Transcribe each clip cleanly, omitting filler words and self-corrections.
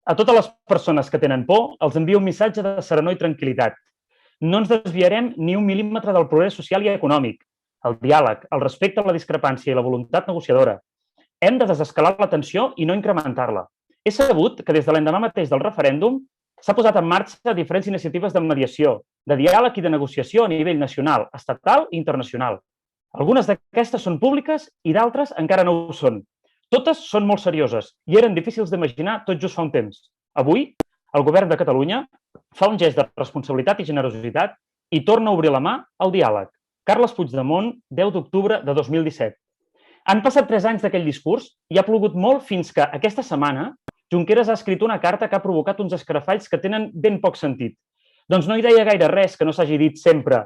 A totes les persones que tenen por, els envio un missatge de serenor i tranquil·litat. No ens desviarem ni un mil·límetre del progrés social i econòmic, el diàleg, el respecte a la discrepància i la voluntat negociadora. Hem de desescalar la tensió i no incrementar-la. He sabut que des de l'endemà mateix del referèndum s'ha posat en marxa diferents iniciatives de mediació, de diàleg i de negociació a nivell nacional, estatal i internacional. Algunes d'aquestes són públiques i d'altres encara no ho són. Totes són molt serioses i eren difícils d'imaginar tot just fa un temps. Avui, el govern de Catalunya fa un gest de responsabilitat i generositat i torna a obrir la mà al diàleg. Carles Puigdemont, 10 d'octubre de 2017. Han passat 3 anys d'aquell discurs i ha plogut molt fins que aquesta setmana Junqueras ha escrit una carta que ha provocat uns escarafalls que tenen ben poc sentit. Doncs no hi deia gaire res que no s'hagi dit sempre.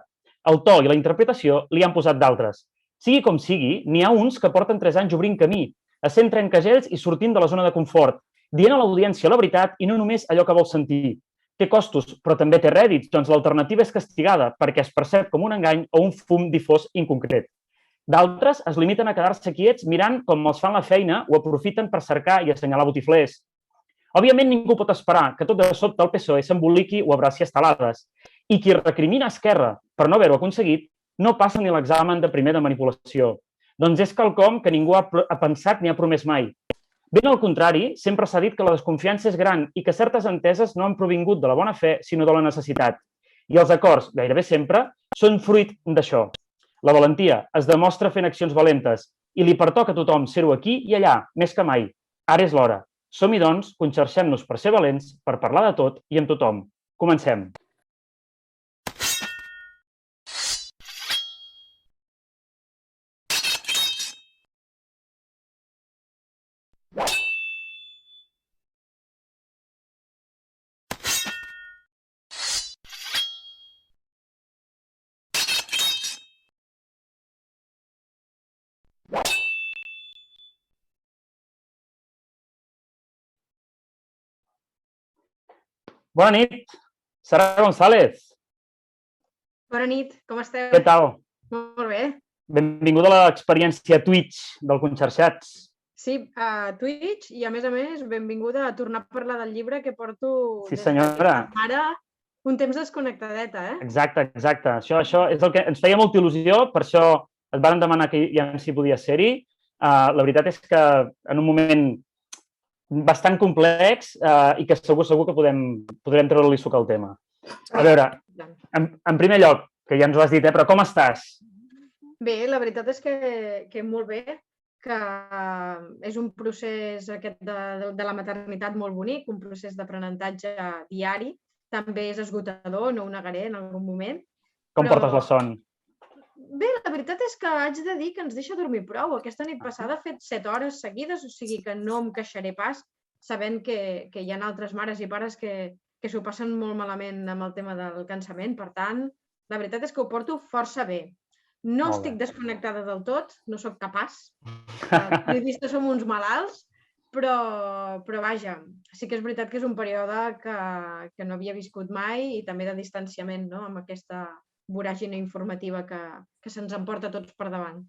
El to i la interpretació li han posat d'altres. Sigui com sigui, n'hi ha uns que porten 3 anys obrint camí, essent trencagells i sortint de la zona de confort, dient a l'audiència la veritat i no només allò que vol sentir. Té costos, però també té rèdits, doncs l'alternativa és castigada perquè es percep com un engany o un fum difós inconcret. D'altres es limiten a quedar-se quiets mirant com els fan la feina o aprofiten per cercar i assenyalar botiflers. Òbviament, ningú pot esperar que tot de sobte el PSOE s'emboliqui o abraci estelades. I qui recrimina Esquerra per no haver-ho aconseguit no passa ni l'examen de primer de manipulació. Doncs és quelcom que ningú ha pensat ni ha promès mai. Ben al contrari, sempre s'ha dit que la desconfiança és gran i que certes enteses no han provingut de la bona fe, sinó de la necessitat. I els acords, gairebé sempre, són fruit d'això. La valentia es demostra fent accions valentes i li pertoca a tothom ser-ho aquí i allà, més que mai. Ara és l'hora. Som-hi, doncs, conxorxem-nos per ser valents, per parlar de tot i amb tothom. Comencem. Bona nit, Sara González. Bona nit, com esteu? Què tal? Molt bé. Benvinguda a l'experiència Twitch del Conxorxats. Sí, a Twitch i, a més, benvinguda a tornar a parlar del llibre que porto Sí, senyora. ara un temps desconnectadeta, eh? Exacte. Això és el que ens feia molta il·lusió, per això et van demanar que ja si podia ser-hi. La veritat és que en un moment bastant complex i que segur que podrem treure-li suc al tema. A veure, en primer lloc, que ja ens ho has dit, però com estàs? Bé, la veritat és que molt bé, que és un procés aquest de la maternitat molt bonic, un procés d'aprenentatge diari, també és esgotador, no ho negaré en algun moment. Com portes la son? Bé, la veritat és que haig de dir que ens deixa dormir prou. Aquesta nit passada he fet 7 hores seguides, o sigui que no em queixaré pas, sabent que hi ha altres mares i pares que s'ho passen molt malament amb el tema del cansament. Per tant, la veritat és que ho porto força bé. No estic desconnectada del tot, no sóc capaç. Els periodistes som uns malalts, però vaja, sí que és veritat que és un període que no havia viscut mai i també de distanciament, no?, amb aquesta voràgine informativa que se'ns emporta tots per davant.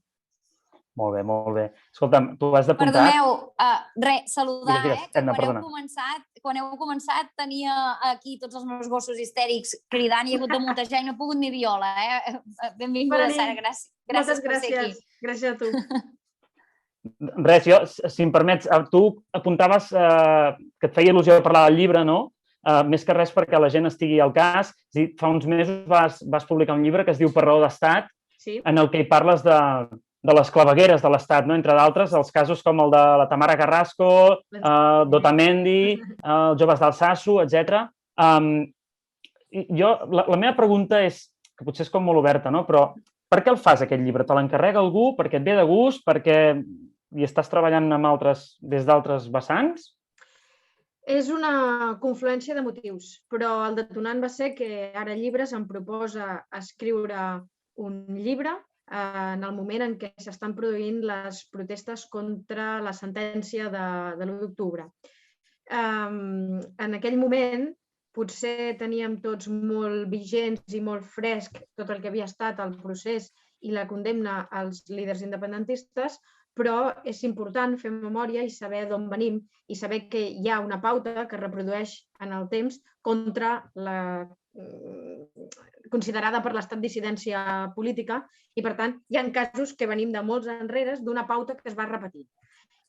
Molt bé. Escolta'm, tu has d'apuntar... Perdoneu, saludar, que quan heu començat tenia aquí tots els meus gossos histèrics cridant i he hagut de mutejar i no he pogut ni viola, Benvinguda, Sara, gràcies per ser aquí. Gràcies a tu. Res, jo, si em permets, tu apuntaves que et feia il·lusió parlar del llibre, no? Més que res perquè la gent estigui al cas. Fa uns mesos vas publicar un llibre que es diu Per raó d'estat, en el que hi parles de les clavegueres de l'Estat, entre d'altres, els casos com el de la Tamara Carrasco, d'Otamendi, els joves d'Alsasu, etc. La meva pregunta és, que potser és com molt oberta, però per què el fas, aquest llibre? Te l'encarrega algú? Perquè et ve de gust? Perquè hi estàs treballant des d'altres vessants? És una confluència de motius, però el detonant va ser que Ara Llibres em proposa escriure un llibre en el moment en què s'estan produint les protestes contra la sentència de l'1 d'octubre. En aquell moment potser teníem tots molt vigents i molt fresc tot el que havia estat el procés i la condemna als líders independentistes, però és important fer memòria i saber d'on venim i saber que hi ha una pauta que reprodueix en el temps contra la considerada per l'estat dissidència política i, per tant, hi ha casos que venim de molts enrere d'una pauta que es va repetir.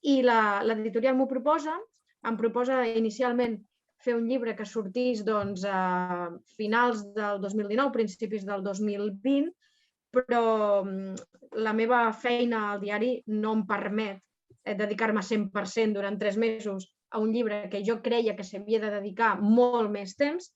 I l'editorial em proposa inicialment fer un llibre que sortís a finals del 2019, principis del 2020, però la meva feina al diari no em permet dedicar-me 100% durant 3 mesos a un llibre que jo creia que s'havia de dedicar molt més temps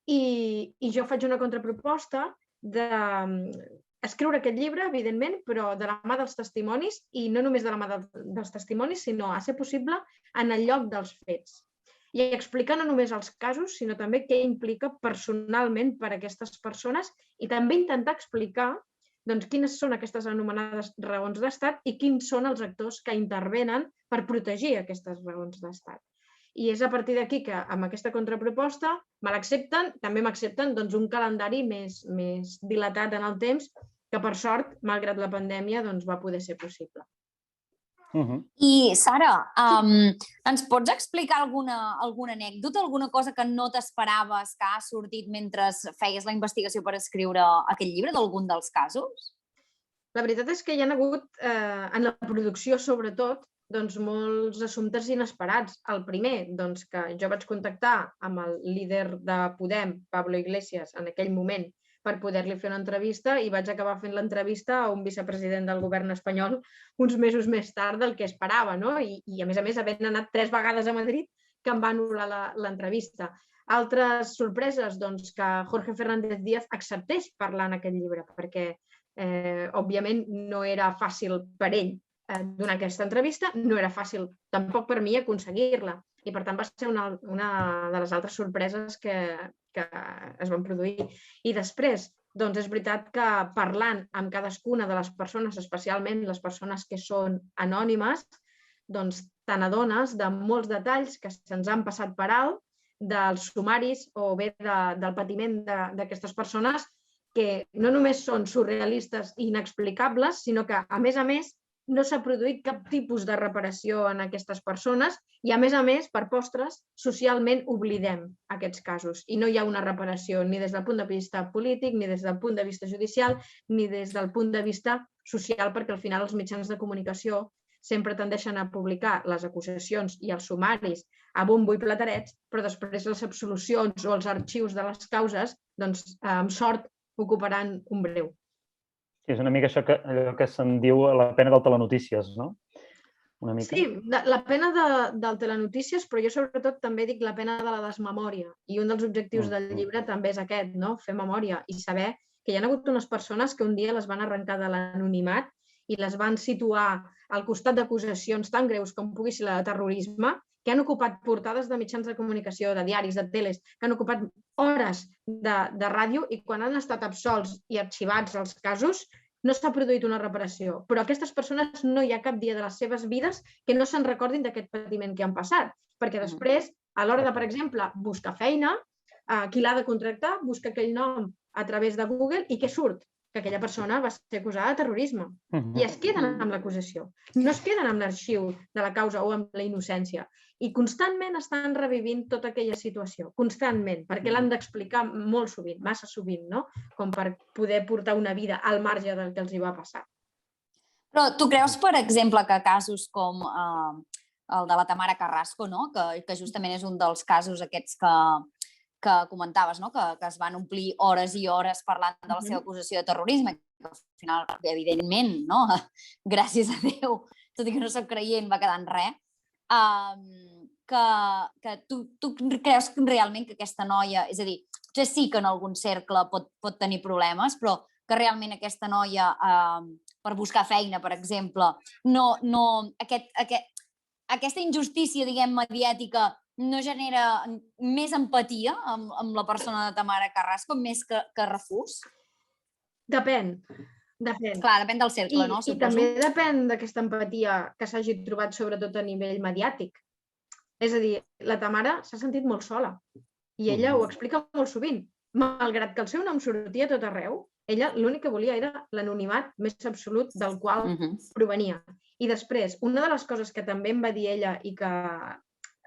i jo faig una contraproposta d'escriure aquest llibre, evidentment, però de la mà dels testimonis i no només de la mà dels testimonis, sinó, a ser possible, en el lloc dels fets. I explicar no només els casos, sinó també què implica personalment per a aquestes persones i també intentar explicar quines són aquestes anomenades raons d'estat i quins són els actors que intervenen per protegir aquestes raons d'estat. I és a partir d'aquí que, amb aquesta contraproposta, me l'accepten, també m'accepten un calendari més dilatat en el temps, que per sort, malgrat la pandèmia, va poder ser possible. I, Sara, ens pots explicar alguna anècdota, alguna cosa que no t'esperaves que ha sortit mentre feies la investigació per escriure aquest llibre, d'algun dels casos? La veritat és que hi ha hagut, en la producció sobretot, molts assumptes inesperats. El primer, que jo vaig contactar amb el líder de Podem, Pablo Iglesias, en aquell moment, per poder-li fer una entrevista i vaig acabar fent l'entrevista a un vicepresident del govern espanyol uns mesos més tard del que esperava, no? I a més, havent anat 3 vegades a Madrid, que em va anul·lar l'entrevista. Altres sorpreses, que Jorge Fernández Díaz acceptés parlar en aquest llibre, perquè, òbviament, no era fàcil per ell donar aquesta entrevista, no era fàcil tampoc per mi aconseguir-la. I, per tant, va ser una de les altres sorpreses que es van produir. I després, és veritat que parlant amb cadascuna de les persones, especialment les persones que són anònimes, te n'adones de molts detalls que se'ns han passat per alt, dels sumaris o bé del patiment d'aquestes persones, que no només són surrealistes i inexplicables, sinó que, a més, no s'ha produït cap tipus de reparació en aquestes persones i, a més, per postres, socialment oblidem aquests casos i no hi ha una reparació ni des del punt de vista polític, ni des del punt de vista judicial, ni des del punt de vista social, perquè al final els mitjans de comunicació sempre tendeixen a publicar les acusacions i els sumaris a bombo i platerets, però després les absolucions o els arxius de les causes, amb sort, ocuparan un breu. Sí, és una mica allò que se'n diu la pena del telenotícies, no? Sí, la pena del telenotícies, però jo sobretot també dic la pena de la desmemòria. I un dels objectius del llibre també és aquest, fer memòria i saber que hi ha hagut unes persones que un dia les van arrencar de l'anonimat i les van situar al costat d'acusacions tan greus com pugui ser la de terrorisme, que han ocupat portades de mitjans de comunicació, de diaris, de teles, que han ocupat hores de ràdio i quan han estat absolts i arxivats els casos no s'ha produït una reparació. Però aquestes persones no hi ha cap dia de les seves vides que no se'n recordin d'aquest patiment que han passat. Perquè després, a l'hora de, per exemple, buscar feina, qui l'ha de contractar, busca aquell nom a través de Google i què surt? Que aquella persona va ser acusada de terrorisme. I es queden amb l'acusació. No es queden amb l'arxiu de la causa o amb la innocència. I constantment estan revivint tota aquella situació. Constantment, perquè l'han d'explicar molt sovint, massa sovint, no? Com per poder portar una vida al marge del que els hi va passar. Però tu creus, per exemple, que casos com el de la Tamara Carrasco, que justament és un dels casos aquests que comentaves, que es van omplir hores i hores parlant de la seva acusació de terrorisme, que al final, evidentment, gràcies a Déu, tot i que no soc creient, va quedar en res, que tu creus realment que aquesta noia, és a dir, potser sí que en algun cercle pot tenir problemes, però que realment aquesta noia, per buscar feina, per exemple, aquesta injustícia, diguem, mediàtica, no genera més empatia amb la persona de Tamara Carrasco, més que refús? Depèn. Clar, depèn del cercle, no? I també depèn d'aquesta empatia que s'hagi trobat sobretot a nivell mediàtic. És a dir, la Tamara s'ha sentit molt sola i ella ho explica molt sovint. Malgrat que el seu nom sortia a tot arreu, ella l'únic que volia era l'anonimat més absolut del qual provenia. I després, una de les coses que també em va dir ella i que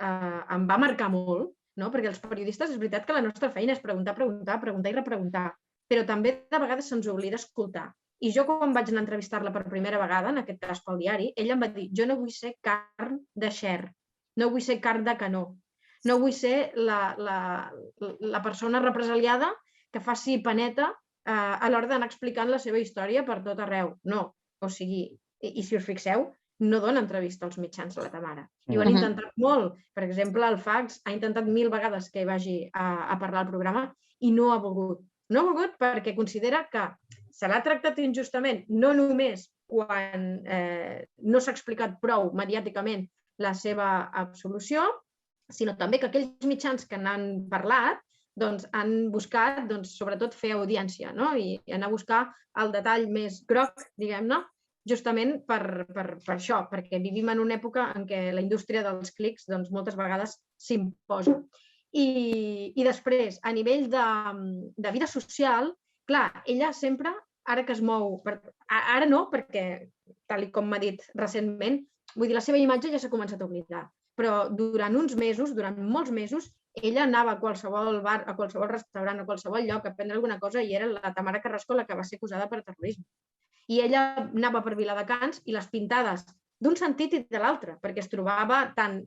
em va marcar molt, perquè els periodistes és veritat que la nostra feina és preguntar, preguntar, preguntar i repreguntar, però també de vegades se'ns oblida escoltar. I jo quan vaig anar a entrevistar-la per primera vegada, en aquest cas pel diari, ella em va dir, jo no vull ser carn de xer, no vull ser carn de canó, no vull ser la persona represaliada que faci paneta a l'hora d'anar explicant la seva història per tot arreu. No, o sigui, i si us fixeu, no dona entrevista als mitjans la Tamara. I ho han intentat molt. Per exemple, el Fax ha intentat 1000 vegades que vagi a parlar al programa i no ha volgut. No ha volgut perquè considera que se l'ha tractat injustament, no només quan no s'ha explicat prou mediàticament la seva absolució, sinó també que aquells mitjans que n'han parlat han buscat, sobretot, fer audiència i anar a buscar el detall més groc, diguem-ne, justament per això, perquè vivim en una època en què la indústria dels clics moltes vegades s'imposa. I després, a nivell de vida social, clar, ella sempre, ara que es mou, ara no, perquè, tal com m'ha dit recentment, vull dir, la seva imatge ja s'ha començat a oblidar, però durant uns mesos, durant molts mesos, ella anava a qualsevol bar, a qualsevol restaurant, a qualsevol lloc a prendre alguna cosa i era la Tamara Carrasco la que va ser acusada per terrorisme. I ella anava per Viladecans i les pintades d'un sentit i de l'altre, perquè es trobava tant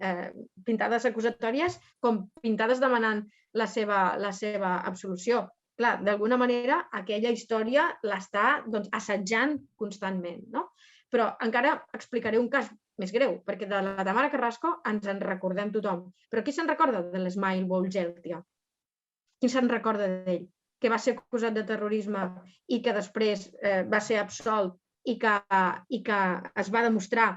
pintades acusatòries com pintades demanant la seva absolució. Clar, d'alguna manera, aquella història l'està assetjant constantment. Però encara explicaré un cas més greu, perquè de la Tamara Carrasco ens en recordem tothom. Però qui se'n recorda de l'Esmail Bolgeltia? Qui se'n recorda d'ell? Que va ser acusat de terrorisme i que després va ser absolt i que es va demostrar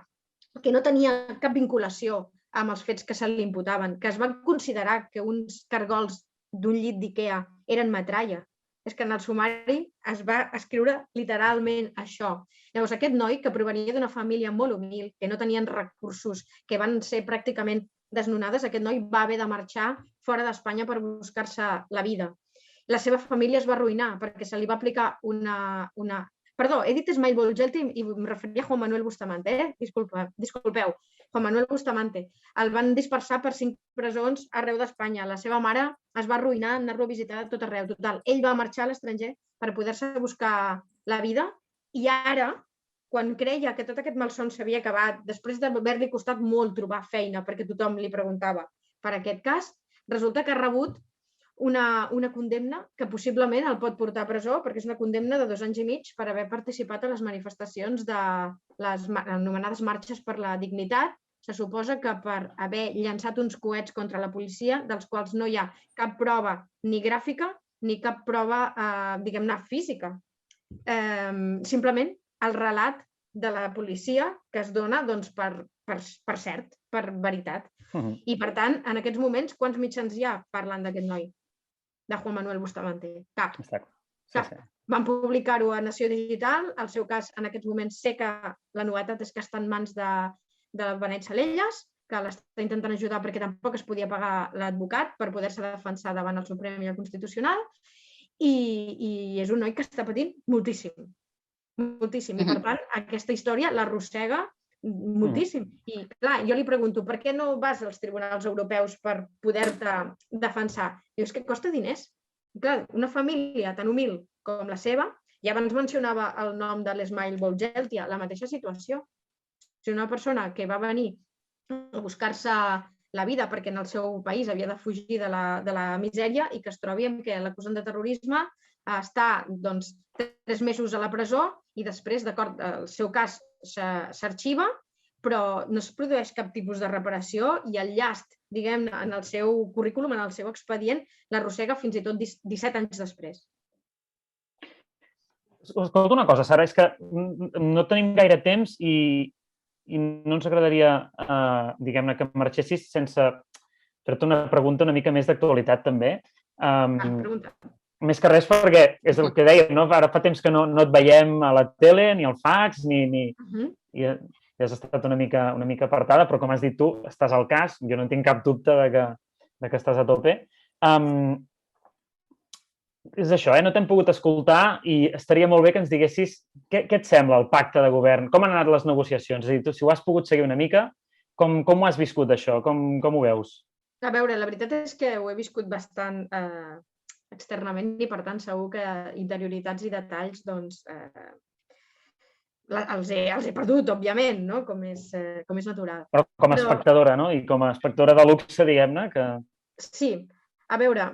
que no tenia cap vinculació amb els fets que se li imputaven, que es va considerar que uns cargols d'un llit d'Ikea eren metralla. És que en el sumari es va escriure literalment això. Llavors, aquest noi, que provenia d'una família molt humil, que no tenien recursos, que van ser pràcticament desnonades, aquest noi va haver de marxar fora d'Espanya per buscar-se la vida. La seva família es va arruïnar perquè se li va aplicar una... Perdó, he dit Esmail Bolgelti i em referia a Juan Manuel Bustamante. Disculpeu, Juan Manuel Bustamante. El van dispersar per 5 presons arreu d'Espanya. La seva mare es va arruïnar, anar-lo a visitar tot arreu. Total, ell va marxar a l'estranger per poder-se buscar la vida i ara, quan creia que tot aquest malson s'havia acabat, després d'haver-li costat molt trobar feina perquè tothom li preguntava per aquest cas, resulta que ha rebut una condemna que possiblement el pot portar a presó perquè és una condemna de 2 anys i mig per haver participat a les manifestacions de les anomenades marxes per la dignitat. Se suposa que per haver llançat uns coets contra la policia, dels quals no hi ha cap prova ni gràfica ni cap prova, diguem-ne, física. Simplement el relat de la policia que es dona per cert, per veritat. I, per tant, en aquests moments, quants mitjans hi ha parlant d'aquest noi? De Juan Manuel Bustamante. Cap. Van publicar-ho a Nació Digital. El seu cas, en aquests moments, sé que la novetat és que està en mans de Benet Salellas, que l'està intentant ajudar perquè tampoc es podia pagar l'advocat per poder-se defensar davant el Suprem i el Constitucional. I és un noi que està patint moltíssim. Moltíssim. I, per tant, aquesta història l'arrossega moltíssim. I, clar, jo li pregunto, per què no vas als tribunals europeus per poder-te defensar? Diu, és que costa diners. I, clar, una família tan humil com la seva, ja abans mencionava el nom de l'Esmail Bolgeltia, la mateixa situació. És una persona que va venir a buscar-se la vida perquè en el seu país havia de fugir de la misèria i que es trobi amb que l'acusen de terrorisme, està 3 mesos a la presó i després, d'acord, el seu cas s'arxiva, però no es produeix cap tipus de reparació i el llast, diguem-ne, en el seu currículum, en el seu expedient, l'arrossega fins i tot 17 anys després. Escolta una cosa, Sara, és que no tenim gaire temps i no ens agradaria, diguem-ne, que marxessis sense fer-te una pregunta una mica més d'actualitat, també. Pregunta. Més que res perquè és el que deia, no? Ara fa temps que no et veiem a la tele, ni al fax, i has estat una mica apartada, però com has dit tu, estàs al cas, jo no tinc cap dubte de que estàs a tope. és això, no t'hem pogut escoltar i estaria molt bé que ens diguessis què et sembla el pacte de govern, com han anat les negociacions? És a dir, tu, si ho has pogut seguir una mica, com ho has viscut, això? Com ho veus? A veure, la veritat és que ho he viscut bastant externament i, per tant, segur que interioritats i detalls doncs, els he perdut, òbviament, no? Com és natural. Però com a espectadora, no? I com a espectadora de luxe, diguem-ne, que... Sí. A veure,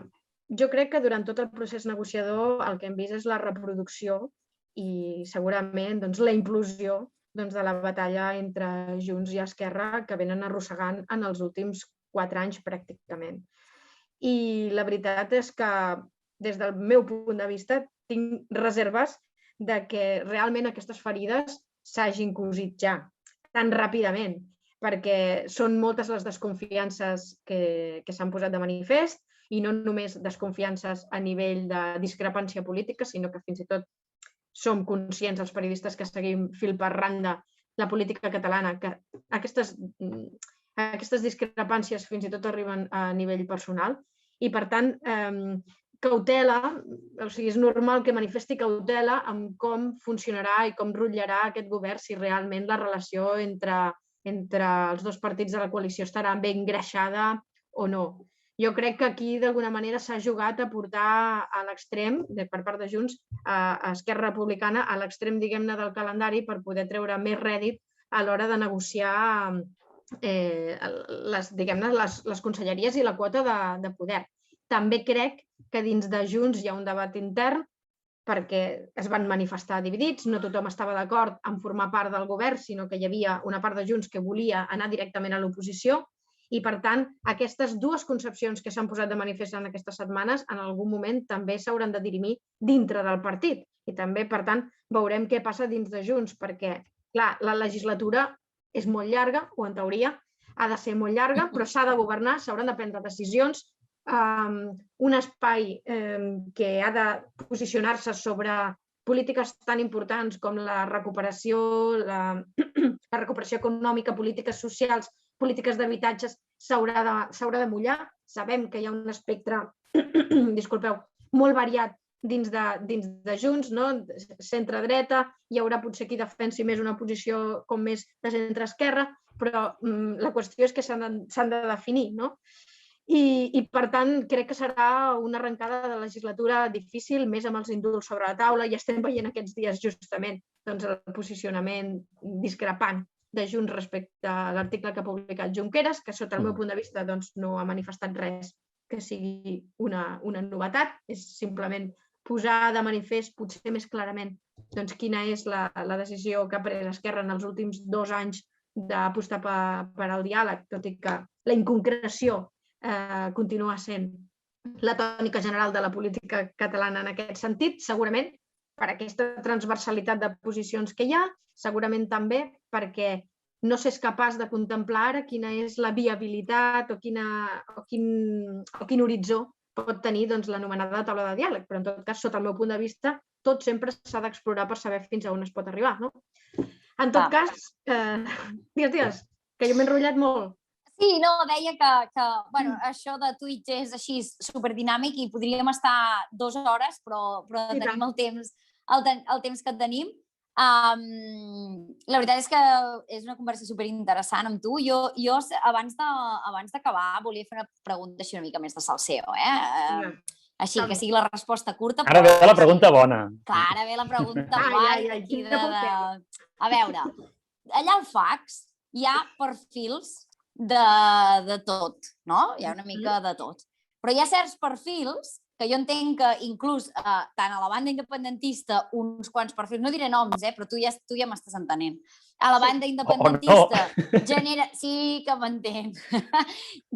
jo crec que durant tot el procés negociador el que hem vist és la reproducció i segurament doncs, la implosió doncs, de la batalla entre Junts i Esquerra que venen arrossegant en els últims 4 anys pràcticament. I la veritat és que des del meu punt de vista tinc reserves de que realment aquestes ferides s'hagin cosit ja tan ràpidament, perquè són moltes les desconfiances que s'han posat de manifest i no només desconfiances a nivell de discrepància política, sinó que fins i tot som conscients, els periodistes que seguim fil per randa la política catalana, que aquestes discrepàncies fins i tot arriben a nivell personal i, per tant, cautela, o sigui, és normal que manifesti cautela amb com funcionarà i com rutllarà aquest govern si realment la relació entre els dos partits de la coalició estarà ben engreixada o no. Jo crec que aquí, d'alguna manera, s'ha jugat a portar a l'extrem, per part de Junts, a Esquerra Republicana, a l'extrem, diguem-ne, del calendari per poder treure més rèdit a l'hora de negociar les conselleries i la quota de poder. També crec que dins de Junts hi ha un debat intern perquè es van manifestar dividits, no tothom estava d'acord en formar part del govern, sinó que hi havia una part de Junts que volia anar directament a l'oposició i, per tant, aquestes dues concepcions que s'han posat de manifest en aquestes setmanes en algun moment també s'hauran de dirimir dintre del partit. I també, per tant, veurem què passa dins de Junts, perquè, clar, la legislatura és molt llarga, o en teoria ha de ser molt llarga, però s'ha de governar, s'hauran de prendre decisions, un espai que ha de posicionar-se sobre polítiques tan importants com la recuperació econòmica, polítiques socials, polítiques d'habitatges, s'haurà de mullar. Sabem que hi ha un espectre molt variat dins de Junts, centre-dreta, hi haurà potser qui defensi més una posició com més de centre-esquerra, però la qüestió és que s'han de definir, no? I, per tant, crec que serà una arrencada de legislatura difícil, més amb els indults sobre la taula, i estem veient aquests dies justament el posicionament discrepant de Junts respecte a l'article que ha publicat Junqueras, que sota el meu punt de vista no ha manifestat res que sigui una novetat, és simplement posar de manifest potser més clarament quina és la decisió que ha pres Esquerra en els últims 2 anys d'apostar per al diàleg, tot i que la inconcreció continua sent la tònica general de la política catalana en aquest sentit, segurament per aquesta transversalitat de posicions que hi ha, segurament també perquè no s'és capaç de contemplar ara quina és la viabilitat o quin horitzó pot tenir l'anomenada taula de diàleg, però en tot cas, sota el meu punt de vista, tot sempre s'ha d'explorar per saber fins a on es pot arribar. En tot cas, digues, que jo m'he enrotllat molt. Sí, no, deia que això de Twitch és així superdinàmic i podríem estar 2 hores, però tenim el temps que tenim. La veritat és que és una conversa superinteressant amb tu. Jo abans d'acabar, volia fer una pregunta així una mica més de salseo, així que sigui la resposta curta. Ara ve la pregunta bona. Clar, ara ve la pregunta guai. A veure, allà al Fax hi ha perfils de tot, no? Hi ha una mica de tot. Però hi ha certs perfils que jo entenc que inclús tant a la banda independentista uns quants perfils, no diré noms, però tu ja m'estàs entenent. A la banda independentista sí que m'entenc.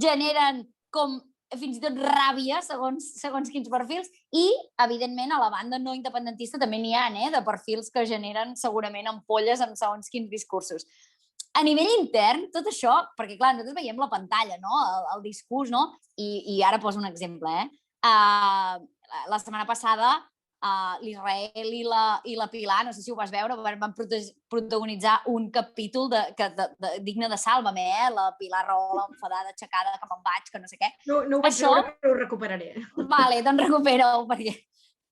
Generen com fins i tot ràbia segons quins perfils i, evidentment, a la banda no independentista també n'hi ha de perfils que generen segurament ampolles amb segons quins discursos. A nivell intern, tot això, perquè clar, nosaltres veiem la pantalla, el discurs, i ara poso un exemple. La setmana passada l'Israel i la Pilar, no sé si ho vas veure, van protagonitzar un capítol digne de Sálvame, la Pilar Rahola enfadada, aixecada, que me'n vaig, que no sé què. No ho vaig veure, però ho recuperaré. Vale, doncs recupera-ho, perquè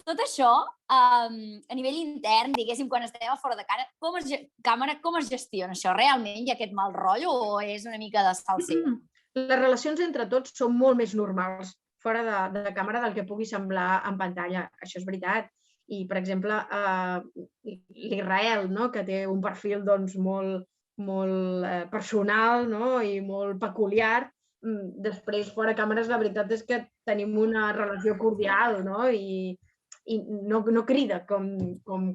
tot això, a nivell intern, diguéssim, quan estem a fora de càmera, com es gestiona això? Realment hi ha aquest mal rotllo o és una mica de salser? Les relacions entre tots són molt més normals fora de càmera del que pugui semblar en pantalla. Això és veritat. I, per exemple, l'Israel, que té un perfil molt personal i molt peculiar, després, fora càmeres, la veritat és que tenim una relació cordial i no crida com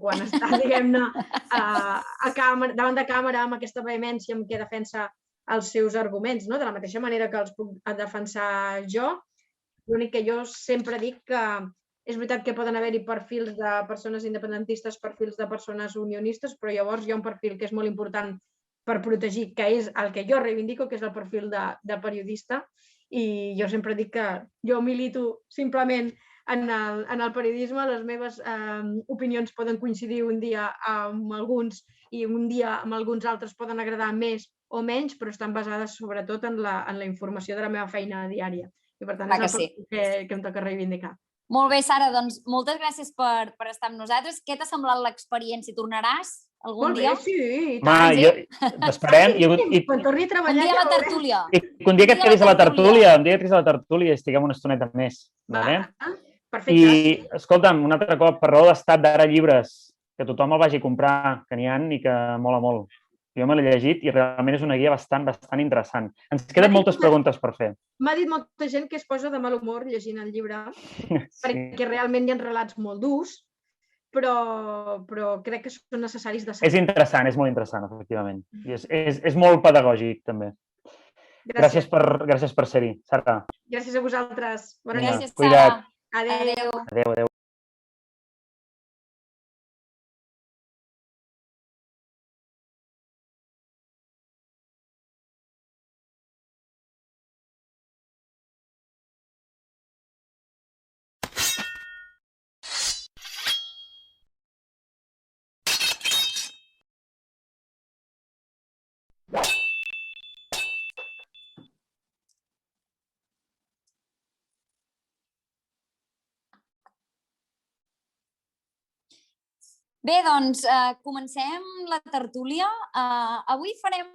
quan està, diguem-ne, davant de càmera amb aquesta vehemència amb què defensa els seus arguments, de la mateixa manera que els puc defensar jo. L'únic que jo sempre dic que és veritat que poden haver-hi perfils de persones independentistes, perfils de persones unionistes, però llavors hi ha un perfil que és molt important per protegir, que és el que jo reivindico, que és el perfil de periodista. I jo sempre dic que jo milito simplement en el periodisme, les meves opinions poden coincidir un dia amb alguns i un dia amb alguns altres poden agradar més o menys, però estan basades sobretot en la informació de la meva feina diària. I per tant és el que em toca reivindicar. Molt bé, Sara, doncs moltes gràcies per estar amb nosaltres. Què t'ha semblat l'experiència? Tornaràs algun dia? Molt bé, sí. T'esperem. Quan torni a treballar... Un dia a la tertúlia. I un dia que et quedis a la tertúlia, i estiguem una estoneta més. Perfecte. I, escolta'm, un altre cop, per raó d'estat d'ara llibres, que tothom el vagi a comprar, que n'hi ha i que mola molt. Jo me l'he llegit i realment és una guia bastant interessant. Ens queden moltes preguntes per fer. M'ha dit molta gent que es posa de mal humor llegint el llibre, perquè realment hi ha relats molt durs, però crec que són necessaris de saber. És interessant, és molt interessant, efectivament. I és molt pedagògic, també. Gràcies per ser-hi, Sara. Gràcies a vosaltres. Bona nit. Gràcies, Sara. Adéu. Adéu. Bé, doncs, comencem la tertúlia. Avui farem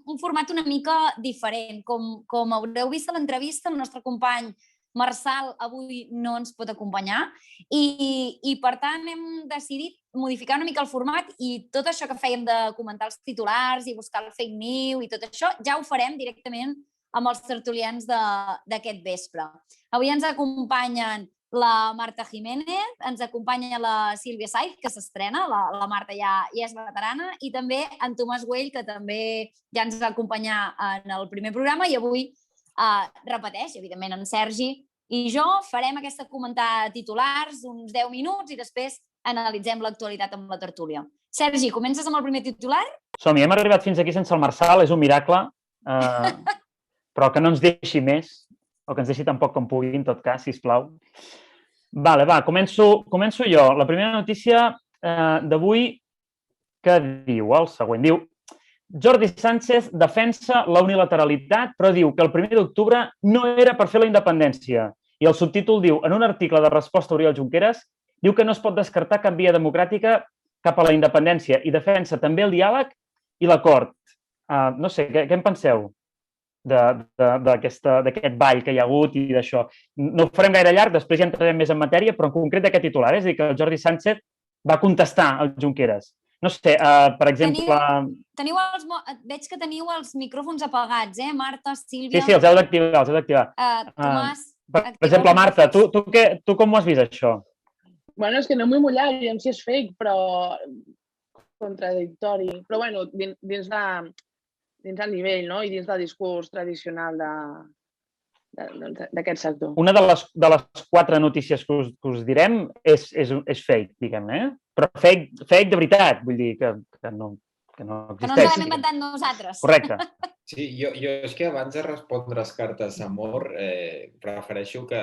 un format una mica diferent. Com haureu vist a l'entrevista, el nostre company Marçal avui no ens pot acompanyar i per tant, hem decidit modificar una mica el format i tot això que fèiem de comentar els titulars i buscar el fake news i tot això, ja ho farem directament amb els tertulians d'aquest vespre. Avui ens acompanyen la Marta Jiménez, ens acompanya la Sílvia Saiz, que s'estrena, la Marta ja és veterana, i també en Tomàs Güell, que també ja ens va acompanyar en el primer programa i avui repeteix, evidentment, en Sergi i jo farem aquesta comentar titulars uns 10 minuts i després analitzem l'actualitat amb la tertúlia. Sergi, comences amb el primer titular? Som-hi, hem arribat fins aquí sense el Marçal, és un miracle, però que no ens deixi més, o que ens deixi tan poc com pugui, en tot cas, sisplau. Va, començo jo. La primera notícia d'avui que diu el següent. Diu, Jordi Sánchez defensa la unilateralitat, però diu que el 1 d'octubre no era per fer la independència. I el subtítol diu, en un article de resposta a Oriol Junqueras, diu que no es pot descartar cap via democràtica cap a la independència i defensa també el diàleg i l'acord. No sé, què en penseu d'aquest ball que hi ha hagut i d'això? No ho farem gaire llarg, després ja entrarem més en matèria, però en concret d'aquest titular, és a dir, que el Jordi Sánchez va contestar al Junqueras. No sé, per exemple... Veig que teniu els micròfons apagats, Marta, Sílvia... Sí, els heu d'activar, Tomàs... Per exemple, Marta, tu com ho has vist, això? Bueno, és que no m'he mullat, diguem si és fake, però contradictori. Però, bueno, dins del nivell, no? I dins del discurs tradicional d'aquest sector. Una de les 4 notícies que us direm és fake, diguem-ne, però fake de veritat, vull dir que no existeix. Que no ens l'hem inventat nosaltres. Correcte. Sí, jo és que abans de respondre les cartes d'amor, prefereixo que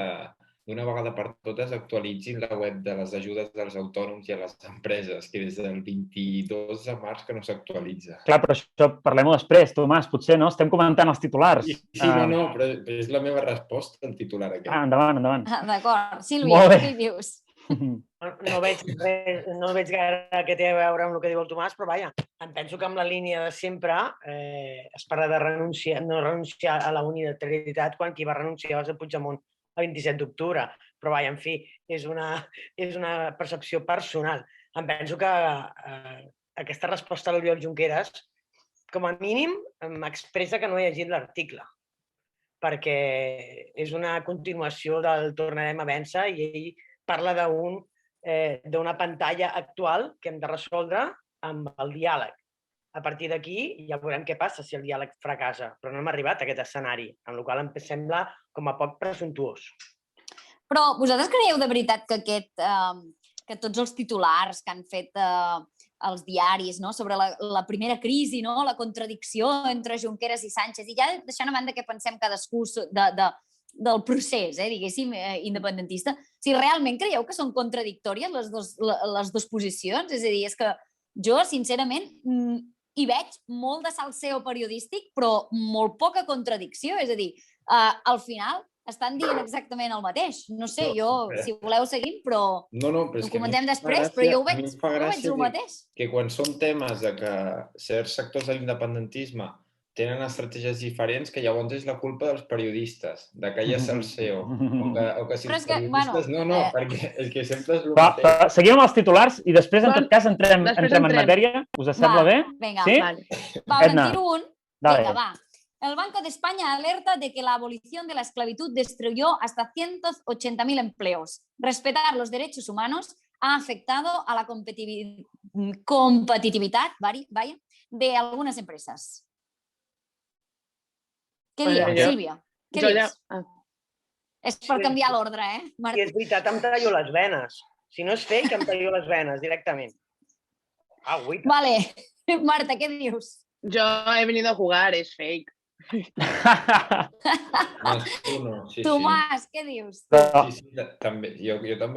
d'una vegada per totes actualitzin la web de les ajudes dels autònoms i a les empreses, que des del 22 de març que no s'actualitza. Clar, però això parlem-ho després, Tomàs, potser, no? Estem comentant els titulars. Sí, no, però és la meva resposta al titular aquest. Endavant. D'acord. Sílvia, què dius? No veig gaire què té a veure amb el que diu el Tomàs, però vaja, em penso que amb la línia de sempre es parla de no renunciar a la unilateralitat quan qui va renunciar va ser Puigdemont el 27 d'octubre. Però vaja, en fi, és una percepció personal. Em penso que aquesta resposta a l'Oriol Junqueras, com a mínim, m'expressa que no he llegit l'article, perquè és una continuació del Tornarem a vèncer i ell parla d'una pantalla actual que hem de resoldre amb el diàleg. A partir d'aquí ja veurem què passa si el diàleg fracassa, però no hem arribat a aquest escenari, amb la qual cosa em sembla com a poc presumptuós. Però vosaltres creieu de veritat que tots els titulars que han fet els diaris sobre la primera crisi, la contradicció entre Junqueras i Sánchez, i ja deixant a banda que pensem cadascú del procés, diguéssim, independentista, si realment creieu que són contradictòries les dues posicions? És a dir, és que jo, sincerament, hi veig molt de salseo periodístic, però molt poca contradicció. És a dir, al final estan dient exactament el mateix. No sé, jo, si voleu seguim, però ho comentem després, però jo ho veig el mateix. Que quan són temes de que certs sectors de l'independentisme tenen estratègies diferents, que llavors és la culpa dels periodistes, de que hi ha salseo. O que si els periodistes... No, perquè és que sempre és el mateix. Seguim amb els titulars i després, en tot cas, entrem en matèria. Us sembla bé? Vinga, va, en tiro un. Vinga, va. El Banco de España alerta de que la abolición de la esclavitud destruyó hasta 180.000 empleos. Respetar los derechos humanos ha afectado a la competitividad de algunas empresas. Què dius, Sílvia? Què dius? És per canviar l'ordre, Marta? Si és veritat, em tallo les venes. Si no és fake, em tallo les venes directament. Vale. Marta, què dius? Jo he venido a jugar, és fake. Tomàs, què dius? Sí, jo també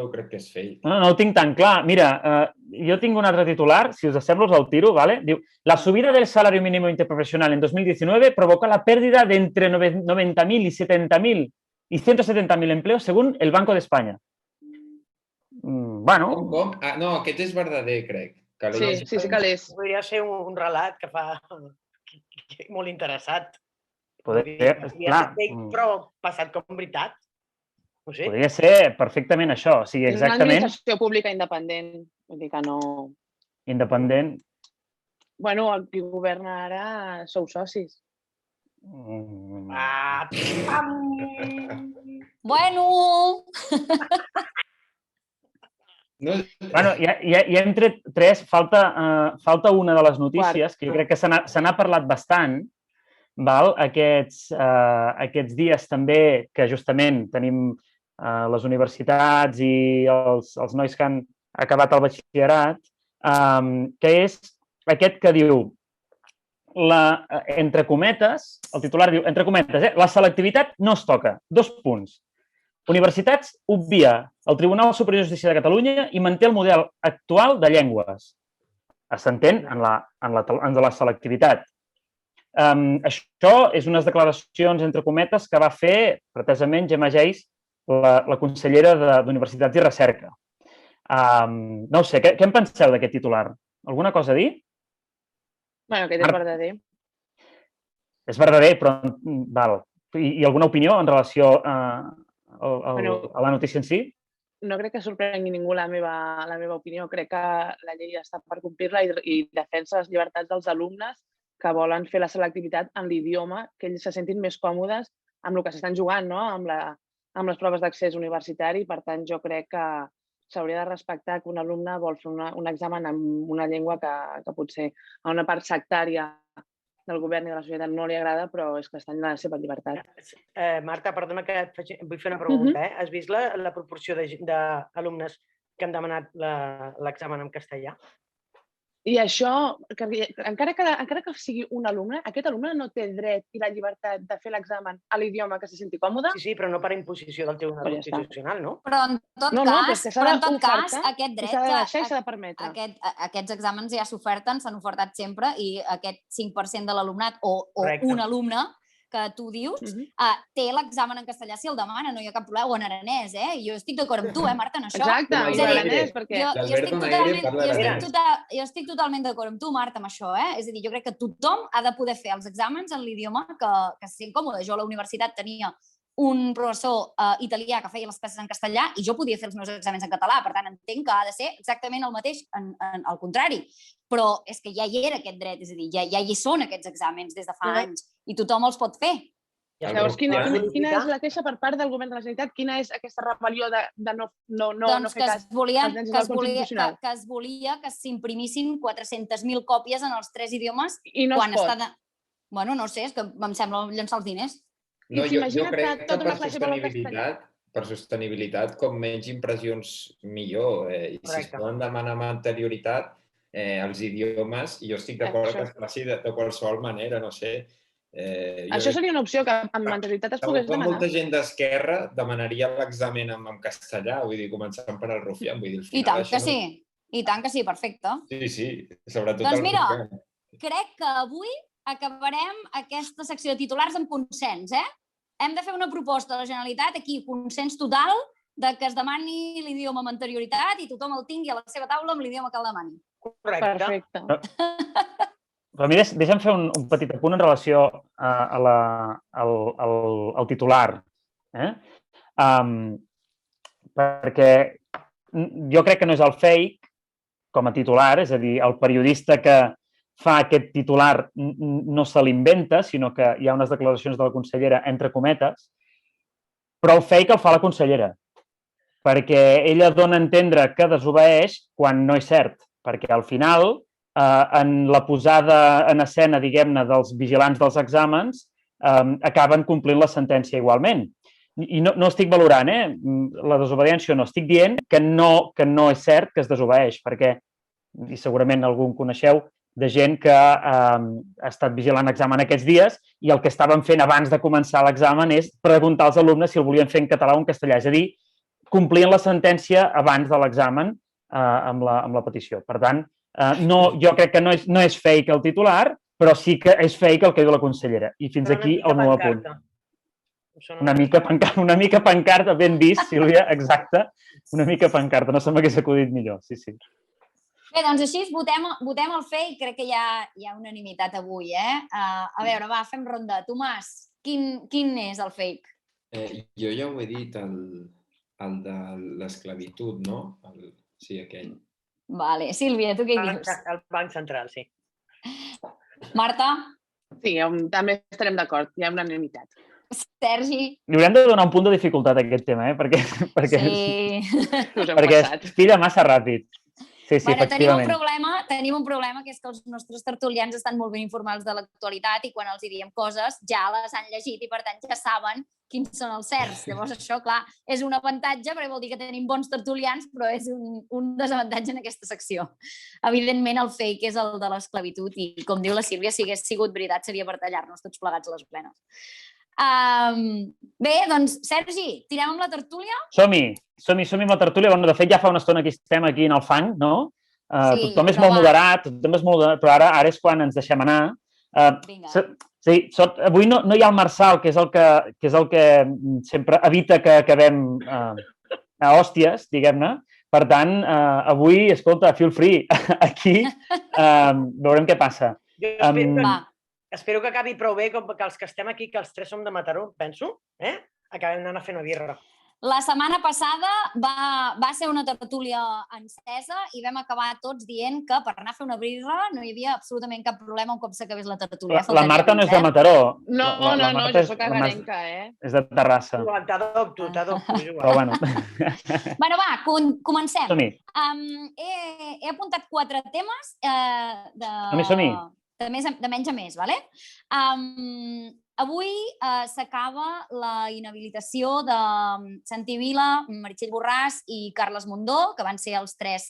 ho crec que és fake. No ho tinc tan clar. Mira, jo tinc un altre titular, si us sembla us el tiro, ¿vale? Diu, la subida del salario mínimo interprofesional en 2019 provoca la pérdida de entre 90.000 y 70.000 y 170.000 empleos según el Banco de España. Bueno... Com? No, aquest és verdader, crec. Sí que l'és. Podria ser un relat que fa molt interessat. Podria ser, però passat com veritat. No sé. Podria ser perfectament això. O sigui, exactament... Una administració pública independent. Vull dir que no... Independent. Bueno, el qui governa ara sou socis. Bueno... Bueno, ja entre tres, falta una de les notícies que jo crec que se n'ha parlat bastant, aquests dies també que justament tenim les universitats i els nois que han acabat el batxillerat, que és aquest que diu, entre cometes, el titular diu, entre cometes, la selectivitat no es toca, 2 punts. Universitats obvia el Tribunal Superior de Justícia de Catalunya i manté el model actual de llengües. S'entén en la selectivitat. Això és unes declaracions, entre cometes, que va fer pretesament Gemma Geis, la consellera d'Universitats i Recerca. No ho sé, què en penseu d'aquest titular? Alguna cosa a dir? Bueno, aquest és verdader. És verdader, però... I alguna opinió en relació a la notícia en si? No crec que sorprengui ningú la meva opinió. Crec que la llei està per complir-la i defensa les llibertats dels alumnes que volen fer la selectivitat en l'idioma, que ells se sentin més còmodes amb el que s'estan jugant, amb les proves d'accés universitari. Per tant, jo crec que s'hauria de respectar que un alumne vol fer un examen en una llengua que potser a una part sectària del govern i de la societat no li agrada, però és que estan en la seva llibertat. Marta, perdona que vull fer una pregunta. Has vist la proporció d'alumnes que han demanat l'examen en castellà? I això, encara que sigui un alumne, aquest alumne no té dret i la llibertat de fer l'examen a l'idioma que se senti còmode? Sí, però no per imposició del Tribunal Constitucional, no? Però en tot cas, aquest dret... S'ha de deixar i s'ha de permetre. Aquests exàmens ja s'oferten, s'han ofertat sempre i aquest 5% de l'alumnat o un alumne que tu dius, té l'examen en castellà si el demana, no hi ha cap problema, o en aranès, Jo estic d'acord amb tu, Marta, en això. Exacte, i l'aranès, perquè... Jo estic totalment d'acord amb tu, Marta, amb això, És a dir, jo crec que tothom ha de poder fer els exàmens en l'idioma que se sent còmode. Jo a la universitat tenia un professor italià que feia les classes en castellà i jo podia fer els meus exàmens en català, per tant entenc que ha de ser exactament el mateix al contrari, però és que ja hi era aquest dret, és a dir, ja hi són aquests exàmens des de fa anys i tothom els pot fer. Llavors, quina és la queixa per part del govern de la Generalitat? Quina és aquesta rebel·lió de no fer cas als nens del Constitucional? Que es volia que s'imprimissin 400.000 còpies en els 3 idiomes. I no es pot. Bueno, no sé, és que em sembla llençar els diners. No, jo crec que per sostenibilitat, com menys impressions, millor. I si es poden demanar amb anterioritat, els idiomes, i jo estic d'acord que es faci de qualsevol manera, no sé. Això seria una opció que amb anterioritat es pogués demanar. Molta gent d'esquerra demanaria l'examen en castellà, vull dir, començant per el Rufián. I tant que sí, perfecte. Sí, sobretot... Doncs mira, crec que avui acabarem aquesta secció de titulars amb consens, Hem de fer una proposta a la Generalitat, aquí, consens total, que es demani l'idioma amb anterioritat i tothom el tingui a la seva taula amb l'idioma que el demani. Perfecte. Però mira, deixa'm fer un petit apunt en relació al titular. Perquè jo crec que no és el fake com a titular, és a dir, el periodista que fa aquest titular no se l'inventa, sinó que hi ha unes declaracions de la consellera entre cometes, però el fake el fa la consellera, perquè ella dona a entendre que desobeeix quan no és cert, perquè al final, en la posada en escena, diguem-ne, dels vigilants dels exàmens, acaben complint la sentència igualment. I no estic valorant la desobediència, no. Estic dient que no és cert que es desobeeix, perquè, i segurament algú en coneixeu, de gent que ha estat vigilant l'examen aquests dies i el que estaven fent abans de començar l'examen és preguntar als alumnes si el volien fer en català o en castellà. És a dir, complien la sentència abans de l'examen amb la petició. Per tant, jo crec que no és fake el titular, però sí que és fake el que diu la consellera. I fins aquí el meu apunt. Una mica pancarta, ben vist, Sílvia, exacte. Una mica pancarta, no se m'hagués acudit millor, sí. Bé, doncs així votem el fake, crec que hi ha unanimitat avui, A veure, va, fem ronda. Tomàs, quin és el fake? Jo ja ho he dit, el de l'esclavitud, no? Sí, aquell. Vale. Sílvia, tu què dius? El Banc Central, sí. Marta? Sí, també estarem d'acord, hi ha unanimitat. Sergi? Li haurem de donar un punt de dificultat a aquest tema, perquè es tira massa ràpid. Sí, efectivament. Tenim un problema, que és que els nostres tertulians estan molt ben informats de l'actualitat i quan els hi diem coses ja les han llegit i per tant ja saben quins són els certs. Llavors això, clar, és un avantatge perquè vol dir que tenim bons tertulians, però és un desavantatge en aquesta secció. Evidentment el fake és el de l'esclavitud i, com diu la Sílvia, si hagués sigut veritat seria per tallar-nos tots plegats a les plenes. Bé, doncs, Sergi, tirem amb la tertúlia? Som-hi amb la tertúlia. De fet, ja fa una estona que estem aquí en el fang, no? Tothom és molt moderat, però ara és quan ens deixem anar. Sí, avui no hi ha el Marçal, que és el que sempre evita que acabem a hòsties, diguem-ne. Per tant, avui, escolta, feel free. Aquí veurem què passa. Espero que acabi prou bé, com que els que estem aquí, que els 3 som de Mataró, penso, acabem d'anar a fer una birra. La setmana passada va ser una tertúlia encesa i vam acabar tots dient que per anar a fer una birra no hi havia absolutament cap problema un cop s'acabés la tertúlia. La Marta no és de Mataró. No, jo soc agarenca, És de Terrassa. T'adopto. Però bueno. Bueno, va, comencem. Som-hi. He apuntat 4 temes Som-hi. de menys a més, ¿vale? Avui s'acaba la inhabilitació de Santi Vila, Meritxell Borràs i Carles Mundó, que van ser els 3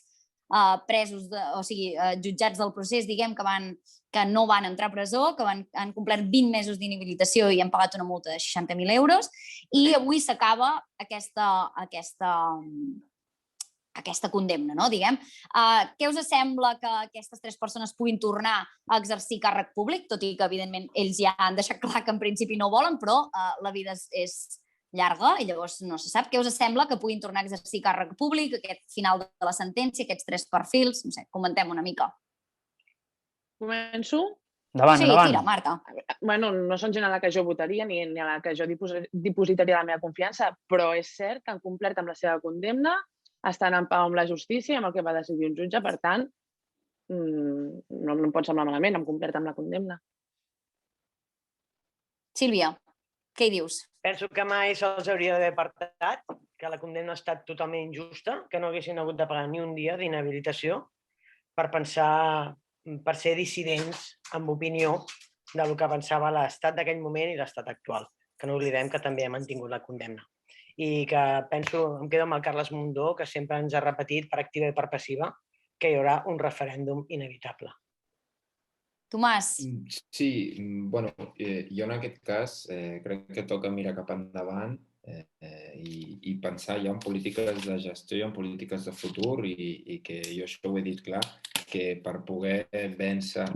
presos, o sigui, jutjats del procés, diguem, que no van entrar a presó, que han complert 20 mesos d'inhabilitació i han pagat una multa de 60.000 euros. I avui s'acaba aquesta aquesta condemna, no? Diguem. Què us sembla que aquestes 3 persones puguin tornar a exercir càrrec públic, tot i que, evidentment, ells ja han deixat clar que en principi no ho volen, però la vida és llarga i llavors no se sap. Què us sembla que puguin tornar a exercir càrrec públic, aquest final de la sentència, aquests 3 perfils? No sé, comentem una mica. Començo? Endavant, endavant. Sí, tira, Marta. Bueno, no són gent a la que jo votaria ni a la que jo dipositaria la meva confiança, però és cert que han complert amb la seva condemna, estan en pau amb la justícia i amb el que va decidir un jutge, per tant, no em pot semblar malament, han complert amb la condemna. Sílvia, què hi dius? Penso que mai se'ls hauria d'haver apartat, que la condemna ha estat totalment injusta, que no haguessin hagut de pagar ni un dia d'inhabilitació per ser dissidents amb opinió del que pensava l'estat d'aquell moment i l'estat actual, que no oblidem que també ha mantingut la condemna. I que penso, em quedo amb el Carles Mundó, que sempre ens ha repetit per activa i per passiva que hi haurà un referèndum inevitable. Tomàs. Sí, bueno, jo en aquest cas crec que toca mirar cap endavant i pensar ja en polítiques de gestió i en polítiques de futur i que jo això ho he dit clar, que per poder vèncer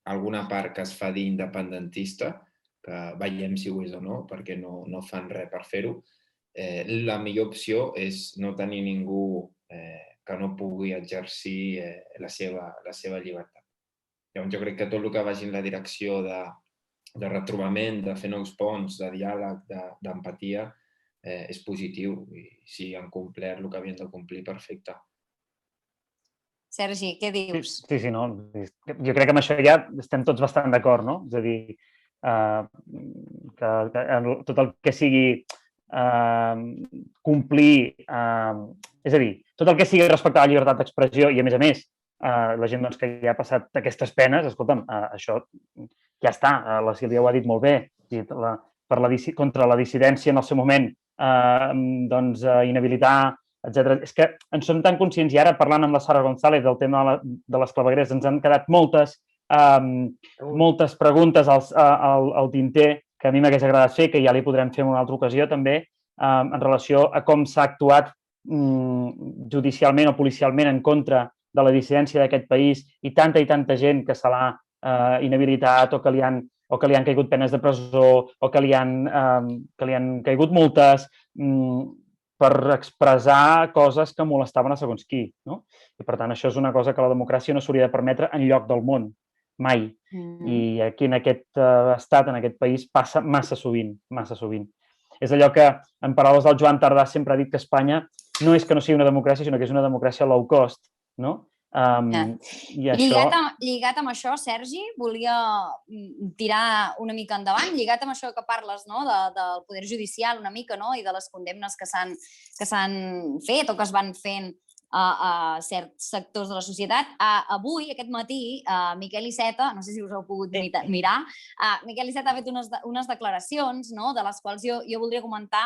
alguna part que es fa dir independentista, que veiem si ho és o no, perquè no fan res per fer-ho, la millor opció és no tenir ningú que no pugui exercir la seva llibertat. Llavors jo crec que tot el que vagi en la direcció de retrobament, de fer nous ponts, de diàleg, d'empatia, és positiu. I si han complert el que havien de complir, perfecte. Sergi, què dius? Sí, no. Jo crec que amb això ja estem tots bastant d'acord, no? És a dir, que tot el que sigui complir, és a dir, tot el que sigui respectar la llibertat d'expressió i, a més, la gent que ja ha passat aquestes penes, escolta'm, això ja està, la Sílvia ho ha dit molt bé, contra la dissidència en el seu moment, inhabilitar, etc. És que en som tan conscients i ara parlant amb la Sara González del tema de les clavegueres ens han quedat moltes preguntes al tinter que a mi m'hagués agradat fer, que ja li podrem fer en una altra ocasió també, en relació a com s'ha actuat judicialment o policialment en contra de la dissidència d'aquest país i tanta gent que se l'ha inhabilitat o que li han caigut penes de presó o que li han caigut multes per expressar coses que molestaven a segons qui. No? I, per tant, això és una cosa que la democràcia no s'hauria de permetre enlloc del món, mai. I aquí en aquest estat, en aquest país, passa massa sovint. És allò que, en paraules del Joan Tardà, sempre ha dit que Espanya no és que no sigui una democràcia, sinó que és una democràcia low cost. No? I això... Lligat amb això, Sergi, volia tirar una mica endavant, lligat amb això que parles, no? Del poder judicial una mica, no? I de les condemnes que s'han fet o que es van fent a certs sectors de la societat. Avui, aquest matí, Miquel Iceta, no sé si us heu pogut mirar, Miquel Iceta ha fet unes declaracions, no? De les quals jo voldria comentar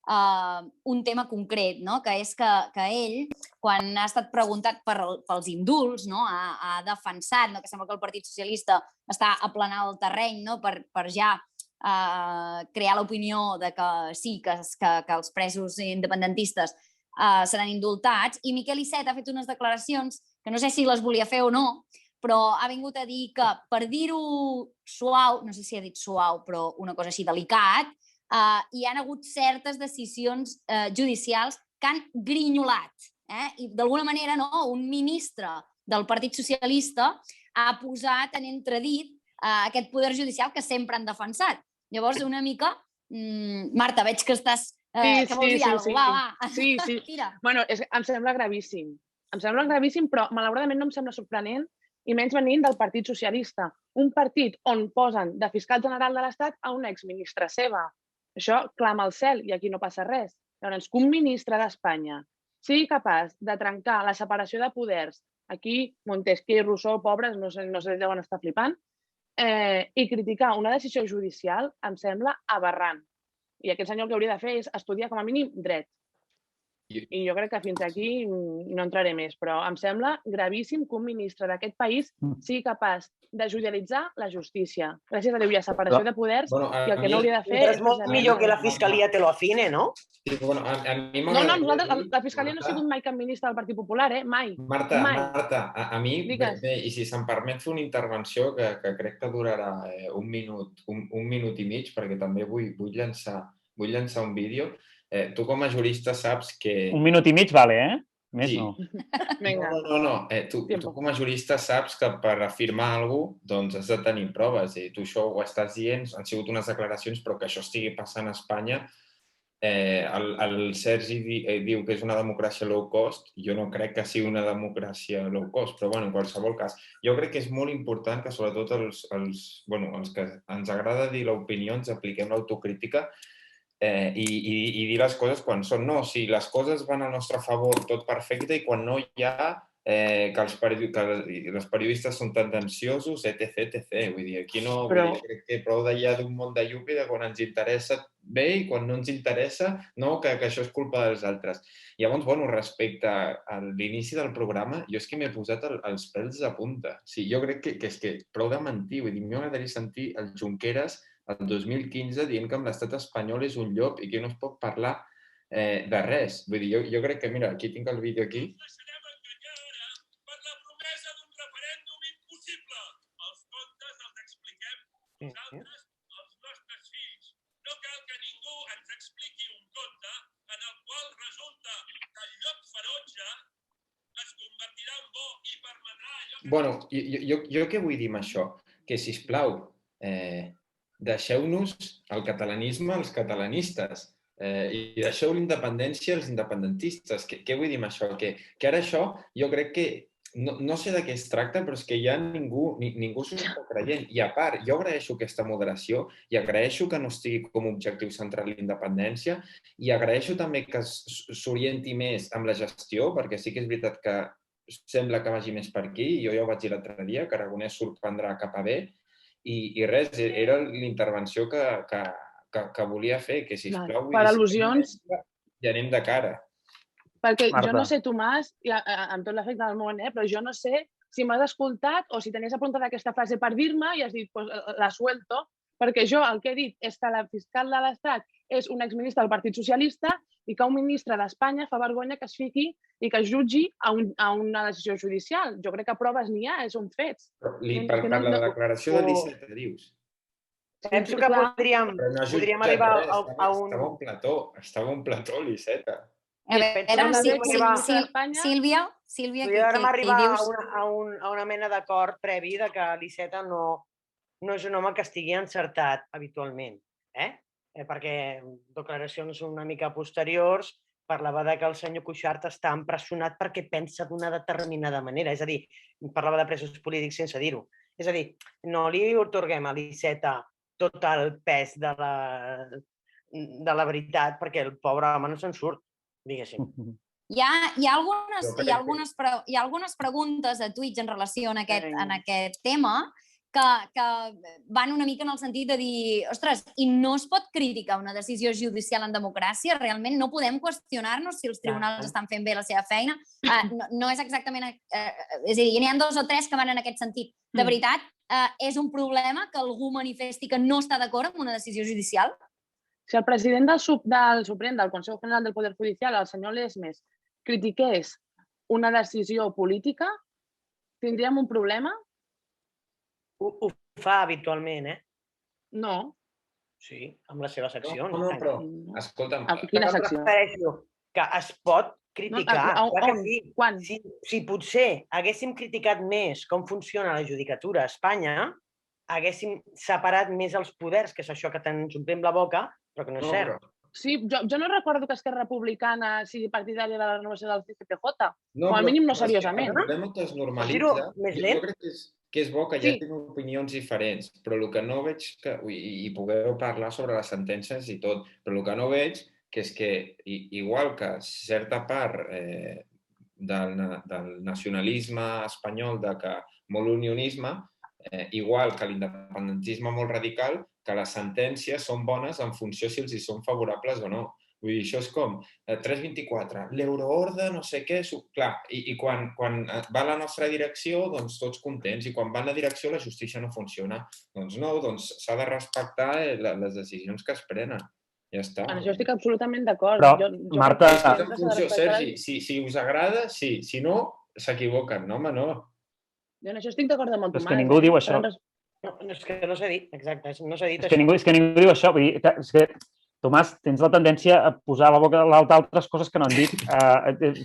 un tema concret, no? Que és que ell, quan ha estat preguntat pels indults, no? Ha defensat, no? Que sembla que el Partit Socialista està aplanant el terreny, no? Per ja crear l'opinió de que sí, que els presos independentistes seran indultats, i Miquel Iceta ha fet unes declaracions que no sé si les volia fer o no, però ha vingut a dir que, per dir-ho suau, no sé si ha dit suau, però una cosa així delicat, hi han hagut certes decisions judicials que han grinyolat. I d'alguna manera un ministre del Partit Socialista ha posat en entredit aquest poder judicial que sempre han defensat. Llavors, una mica... Marta, veig que estàs... que vols dir alguna cosa. Va. Sí. Tira. Bueno, em sembla gravíssim. Em sembla gravíssim, però malauradament no em sembla sorprenent, i menys venint del Partit Socialista. Un partit on posen de fiscal general de l'Estat a una exministra seva. Això clama al cel i aquí no passa res. Llavors, que un ministre d'Espanya sigui capaç de trencar la separació de poders, aquí Montesquieu i Rousseau, pobres, no sé deuen estar flipant, i criticar una decisió judicial em sembla aberrant. I aquest senyor el que hauria de fer és estudiar com a mínim dret. I jo crec que fins aquí no entraré més, però em sembla gravíssim que un ministre d'aquest país sigui capaç de judicialitzar la justícia. Gràcies a Déu hi ha separació de poders i el que no hauria de fer... És molt millor que la Fiscalia te lo afine, no? No, nosaltres, la Fiscalia no ha sigut mai cap ministre del Partit Popular, mai. Marta, a mi, i si se'm permet fer una intervenció que crec que durarà un minut i mig, perquè també vull llançar un vídeo. Tu com a jurista saps que... Un minut i mig vale, Més no. No. Tu com a jurista saps que per afirmar alguna cosa doncs has de tenir proves. I tu això ho estàs dient, han sigut unes declaracions, però que això estigui passant a Espanya... El Sergi diu que és una democràcia low cost. Jo no crec que sigui una democràcia low cost, però en qualsevol cas, jo crec que és molt important que sobretot els que ens agrada dir l'opinió ens apliquem l'autocrítica i dir les coses quan són. No, si les coses van al nostre favor, tot perfecte, i quan no hi ha que els periodistes són tendenciosos, etc. Vull dir, aquí no... Crec que prou d'allà d'un món de llupi de quan ens interessa bé i quan no ens interessa, no, que això és culpa dels altres. Llavors, respecte a l'inici del programa, jo és que m'he posat els pèls de punta. Jo crec que és que prou de mentir. Vull dir, m'agradaria sentir el Junqueras el 2015 dient que amb l'estat espanyol és un llop i que no es pot parlar de res. Vull dir, jo crec que, mira, aquí tinc el vídeo aquí. Nosaltres, els nostres fills, no cal que ningú ens expliqui un conte en el qual resulta que el llop ferotge es convertirà en bo i permetrà allò que... Jo què vull dir amb això? Que, sisplau, deixeu-nos el catalanisme als catalanistes i deixeu l'independència als independentistes. Què vull dir amb això? Que ara això jo crec que no sé de què es tracta, però és que ja ningú s'ho està creient. I a part, jo agraeixo aquesta moderació i agraeixo que no estigui com a objectiu central l'independència i agraeixo també que s'orienti més amb la gestió, perquè sí que és veritat que sembla que vagi més per aquí. Jo ja ho vaig dir l'altre dia, que Aragonès sorprendrà cap a bé. I res, era l'intervenció que volia fer, que sisplau... Per al·lusions... I anem de cara. Perquè jo no sé, Tomàs, amb tot l'efecte del món, però jo no sé si m'has escoltat o si tenies apuntat aquesta frase per dir-me i has dit, la suelto, perquè jo el que he dit és que la fiscal de l'Estat és un exministre del Partit Socialista i que un ministre d'Espanya fa vergonya que es fiqui i que es jutgi a una decisió judicial. Jo crec que proves n'hi ha, són fets. Per la declaració de l'Iceta, dius? Penso que podríem arribar a un... Estava un plató, l'Iceta. A veure, Sílvia, podríem arribar a una mena d'acord previ de que l'Iceta no és un home que estigui encertat habitualment, perquè declaracions una mica posteriors parlava que el senyor Cuixart està empresonat perquè pensa d'una determinada manera, és a dir, parlava de presos polítics sense dir-ho. És a dir, no li atorguem a l'Iceta tot el pes de la veritat perquè el pobre home no se'n surt, diguéssim. Hi ha algunes preguntes a Twitch en relació a aquest tema que van una mica en el sentit de dir, ostres, i no es pot criticar una decisió judicial en democràcia? Realment no podem qüestionar-nos si els tribunals estan fent bé la seva feina? No és exactament... És a dir, n'hi ha 2 o 3 que van en aquest sentit. De veritat, és un problema que algú manifesti que no està d'acord amb una decisió judicial? Si el president del Suprem, del Consejo General del Poder Judicial, el senyor Lesmes, critiqués una decisió política, tindríem un problema? Ho fa habitualment, No. Sí, amb les seves accions. No, però, escolta'm... Quina secció? Que es pot criticar. Quan? Si potser haguéssim criticat més com funciona la judicatura a Espanya, haguéssim separat més els poders, que és això que ens omplem la boca, però que no és cert. Sí, jo no recordo que Esquerra Republicana sigui partidària de la renovació del CCPJ, o al mínim no seriosament. El problema que es normalitza, jo crec que és bo que ja tinguin opinions diferents, però el que no veig, i podeu parlar sobre les sentències i tot, però el que no veig que és que, igual que certa part del nacionalisme espanyol, de molt unionisme, igual que l'independentisme molt radical, que les sentències són bones en funció si els hi són favorables o no. Vull dir, això és com 324, l'euroorde, no sé què, clar, i quan va a la nostra direcció, doncs tots contents, i quan va en la direcció la justícia no funciona. Doncs no, doncs s'ha de respectar les decisions que es prenen. Ja està. En això estic absolutament d'acord. Però, Marta... Sergi, si us agrada, sí. Si no, s'equivoquen. No, home, no. Jo en això estic d'acord amb el Tomàs. És que ningú diu això. No, és que no s'ha dit, exacte, no s'ha dit això. És que ningú diu això. Vull dir, és que, Tomàs, tens la tendència a posar a la boca l'altre altres coses que no han dit.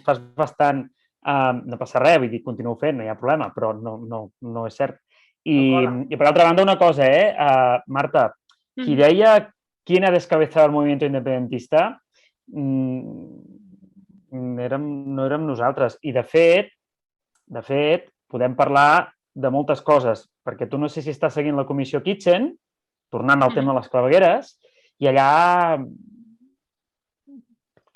Fas bastant... No passa res, vull dir, continuo fent, no hi ha problema, però no és cert. I per altra banda, una cosa, Marta, qui deia quién ha descabezado el movimiento independentista no érem nosaltres. I, de fet, podem parlar de moltes coses, perquè tu no sé si estàs seguint la comissió Kitchen, tornant al tema de les clavegueres, i allà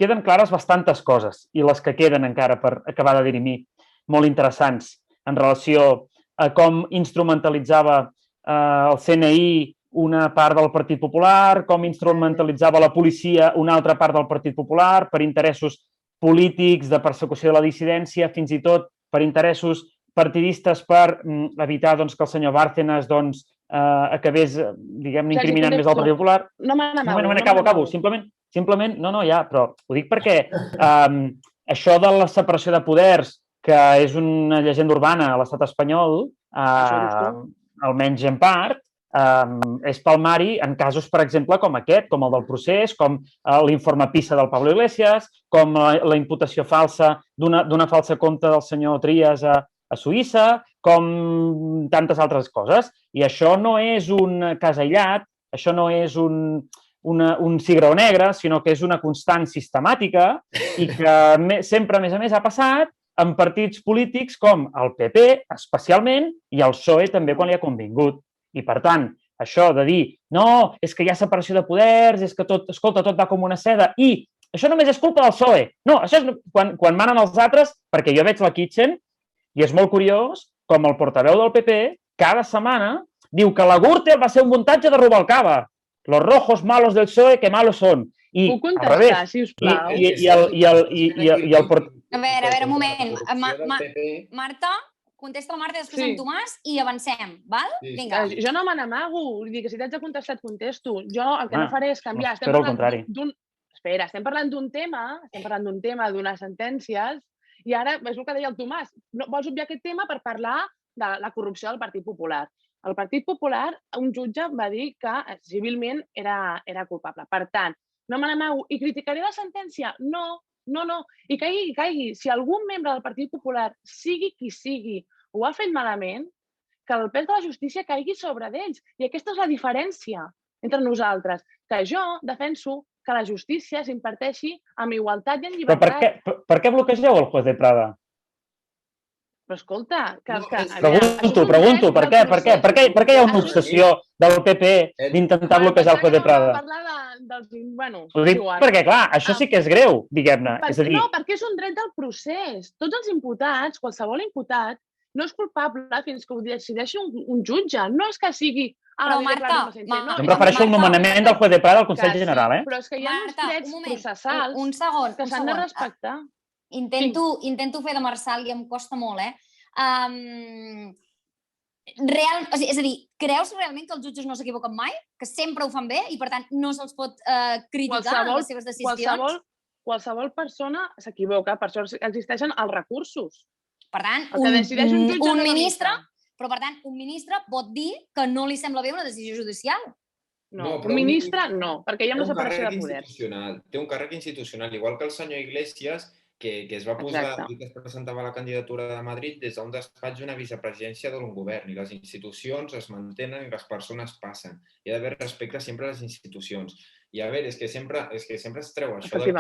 queden clares bastantes coses, i les que queden encara per acabar de dirimir, molt interessants, en relació a com instrumentalitzava el CNI una part del Partit Popular, com instrumentalitzava la policia una altra part del Partit Popular per interessos polítics, de persecució de la dissidència, fins i tot per interessos partidistes per evitar que el senyor Bárcenas acabés, diguem-ne, incriminant més el Partit Popular. No, acabo. Simplement, però ho dic perquè això de la separació de poders, que és una llegenda urbana a l'estat espanyol, almenys en part, és palmari en casos, per exemple, com aquest, com el del procés, com l'informe PISA del Pablo Iglesias, com la imputació falsa d'una falsa compte del senyor Trias a Suïssa, com tantes altres coses. I això no és un cas aïllat, això no és un cigró negre, sinó que és una constant sistemàtica i que sempre, a més, ha passat en partits polítics com el PP, especialment, i el PSOE també quan li ha convingut. I, per tant, això de dir no, és que hi ha separació de poders, és que tot va com una seda, i això només és culpa del PSOE. No, això és quan manen els altres, perquè jo veig la Kitchen i és molt curiós com el portaveu del PP cada setmana diu que la Gürtel va ser un muntatge de Rubalcaba. Los rojos malos del PSOE, que malos són. Puc contestar, sisplau? A veure, un moment. Marta... Contesta la Marta i després en Tomàs i avancem, val? Vinga. Jo no me n'amago. Vull dir que si t'haig de contestar, et contesto. Jo el que no faré és canviar. Espero el contrari. Espera, estem parlant d'un tema, d'unes sentències, i ara és el que deia el Tomàs. Vols obviar aquest tema per parlar de la corrupció del Partit Popular. El Partit Popular, un jutge va dir que civilment era culpable. Per tant, no me n'amago. I criticaré la sentència? No. I caigui. Si algun membre del Partit Popular, sigui qui sigui, ho ha fet malament, que el pes de la justícia caigui sobre d'ells. I aquesta és la diferència entre nosaltres, que jo defenso que la justícia s'imparteixi amb igualtat i en llibertat. Però per què bloquegeu el juez de Prada? Però escolta... Pregunto, per què? Per què hi ha una obsessió del PP d'intentar bloquejar el juez de Prada? Ho dic perquè, clar, això sí que és greu, diguem-ne. No, perquè és un dret del procés. Tots els imputats, qualsevol imputat, no és culpable fins que ho decideixi un jutge. No és que sigui... Però, Marta... Em refereixo al nomenament del juez de Prada al Consell General, Però és que hi ha uns drets processals que s'han de respectar. Intento fer de Marçal i em costa molt, és a dir, creus realment que els jutges no s'equivoquen mai? Que sempre ho fan bé i, per tant, no se'ls pot criticar en les seves decisions? Qualsevol persona s'equivoca, per això existeixen els recursos. Per tant, un ministre... Però, per tant, un ministre pot dir que no li sembla bé una decisió judicial. No, un ministre no, perquè hi ha una separació de poders. Té un càrrec institucional, igual que el senyor Iglesias, que es va posar i que es presentava a la candidatura de Madrid des d'un despatx una vicepresidència d'un govern, i les institucions es mantenen i les persones passen. Hi ha d'haver respecte sempre a les institucions. I a veure, és que sempre es treu això del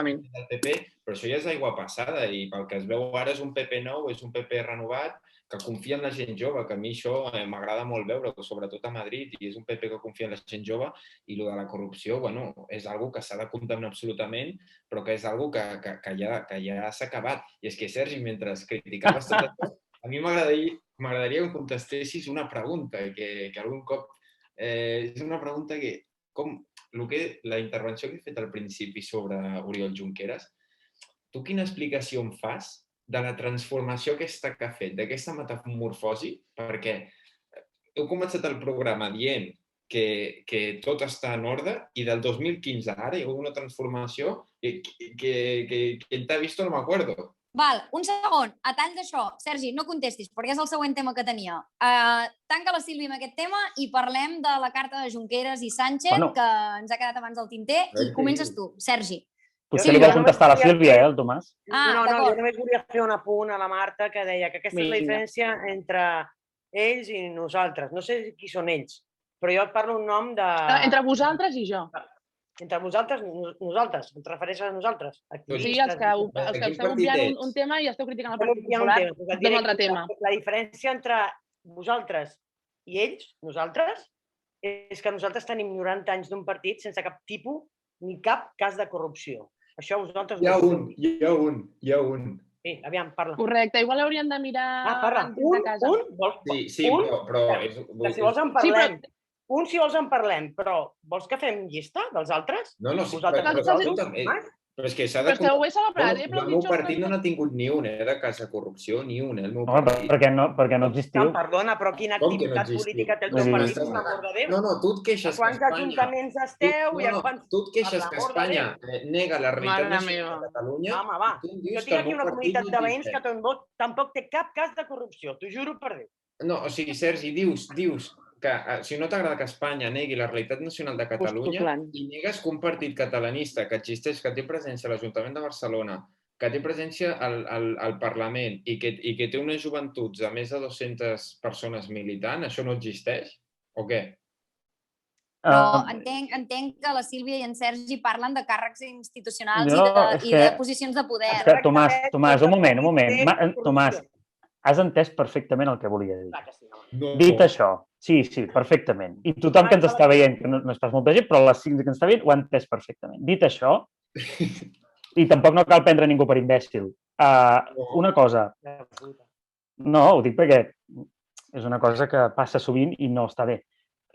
PP, però això ja és d'aigua passada, i pel que es veu ara és un PP nou, és un PP renovat, que confia en la gent jove, que a mi això m'agrada molt veure, sobretot a Madrid, i és un PP que confia en la gent jove, i el de la corrupció, bueno, és una cosa que s'ha de condemnar absolutament, però que és una cosa que ja s'ha acabat. I és que, Sergi, mentre criticaves tot això, a mi m'agradaria que em contestessis una pregunta, que algun cop és una pregunta que la intervenció que he fet al principi sobre Oriol Junqueras, tu quina explicació em fas de la transformació aquesta que ha fet, d'aquesta metamorfosi? Perquè heu començat el programa dient que tot està en ordre i del 2015 ara hi ha hagut una transformació que t'ha vist no m'acuerdo. Val, un segon, a tall d'això. Sergi, no contestis, perquè és el següent tema que tenia. Tanca la Sílvia amb aquest tema i parlem de la carta de Junqueras i Sánchez, que ens ha quedat abans del tinter, i comences tu, Sergi. Potser li vol contestar a la Sílvia, el Tomàs? No, jo només volia fer un apunt a la Marta que deia que aquesta és la diferència entre ells i nosaltres. No sé qui són ells, però jo et parlo un nom de... Entre vosaltres i jo. Entre vosaltres, nosaltres. Et refereixes a nosaltres? Sí, els que esteu obviant un tema i esteu criticant el Partit Popular d'un altre tema. La diferència entre vosaltres i ells, nosaltres, és que nosaltres tenim 90 anys d'un partit sense cap tipus ni cap cas de corrupció. Això vosaltres... Hi ha un. Sí, aviam, parla. Correcte, igual hauríem de mirar... parla. Sí, però... Si vols en parlem. Si vols en parlem, però vols que fem llista dels altres? No, sí, però és que s'ha de... Però ho he celebrat, el meu partit no n'ha tingut ni un, de cas de corrupció, ni un, el meu partit. Perquè no existiu. Perdona, però quina activitat política té el teu partit, per l'amor de Déu? No, tu et queixes que Espanya... Quants ajuntaments esteu i a quants... Tu et queixes que Espanya nega la realitat nacional de Catalunya. Home, va, jo tinc aquí una comunitat de veïns que tampoc té cap cas de corrupció, t'ho juro per Déu. No, o sigui, Sergi, dius que si no t'agrada que Espanya negui la realitat nacional de Catalunya i negues que un partit catalanista que existeix, que té presència a l'Ajuntament de Barcelona, que té presència al Parlament i que té unes joventuts de més de 200 persones militant, això no existeix? O què? Però entenc que la Sílvia i en Sergi parlen de càrrecs institucionals i de posicions de poder. És que, Tomàs, un moment. Tomàs, has entès perfectament el que volia dir. Dit això, sí, perfectament. I tothom que ens està veient, que no és pas molta gent, però les 5 que ens està veient ho ha entès perfectament. Dit això, i tampoc no cal prendre ningú per imbècil. Una cosa. No, ho dic perquè és una cosa que passa sovint i no està bé,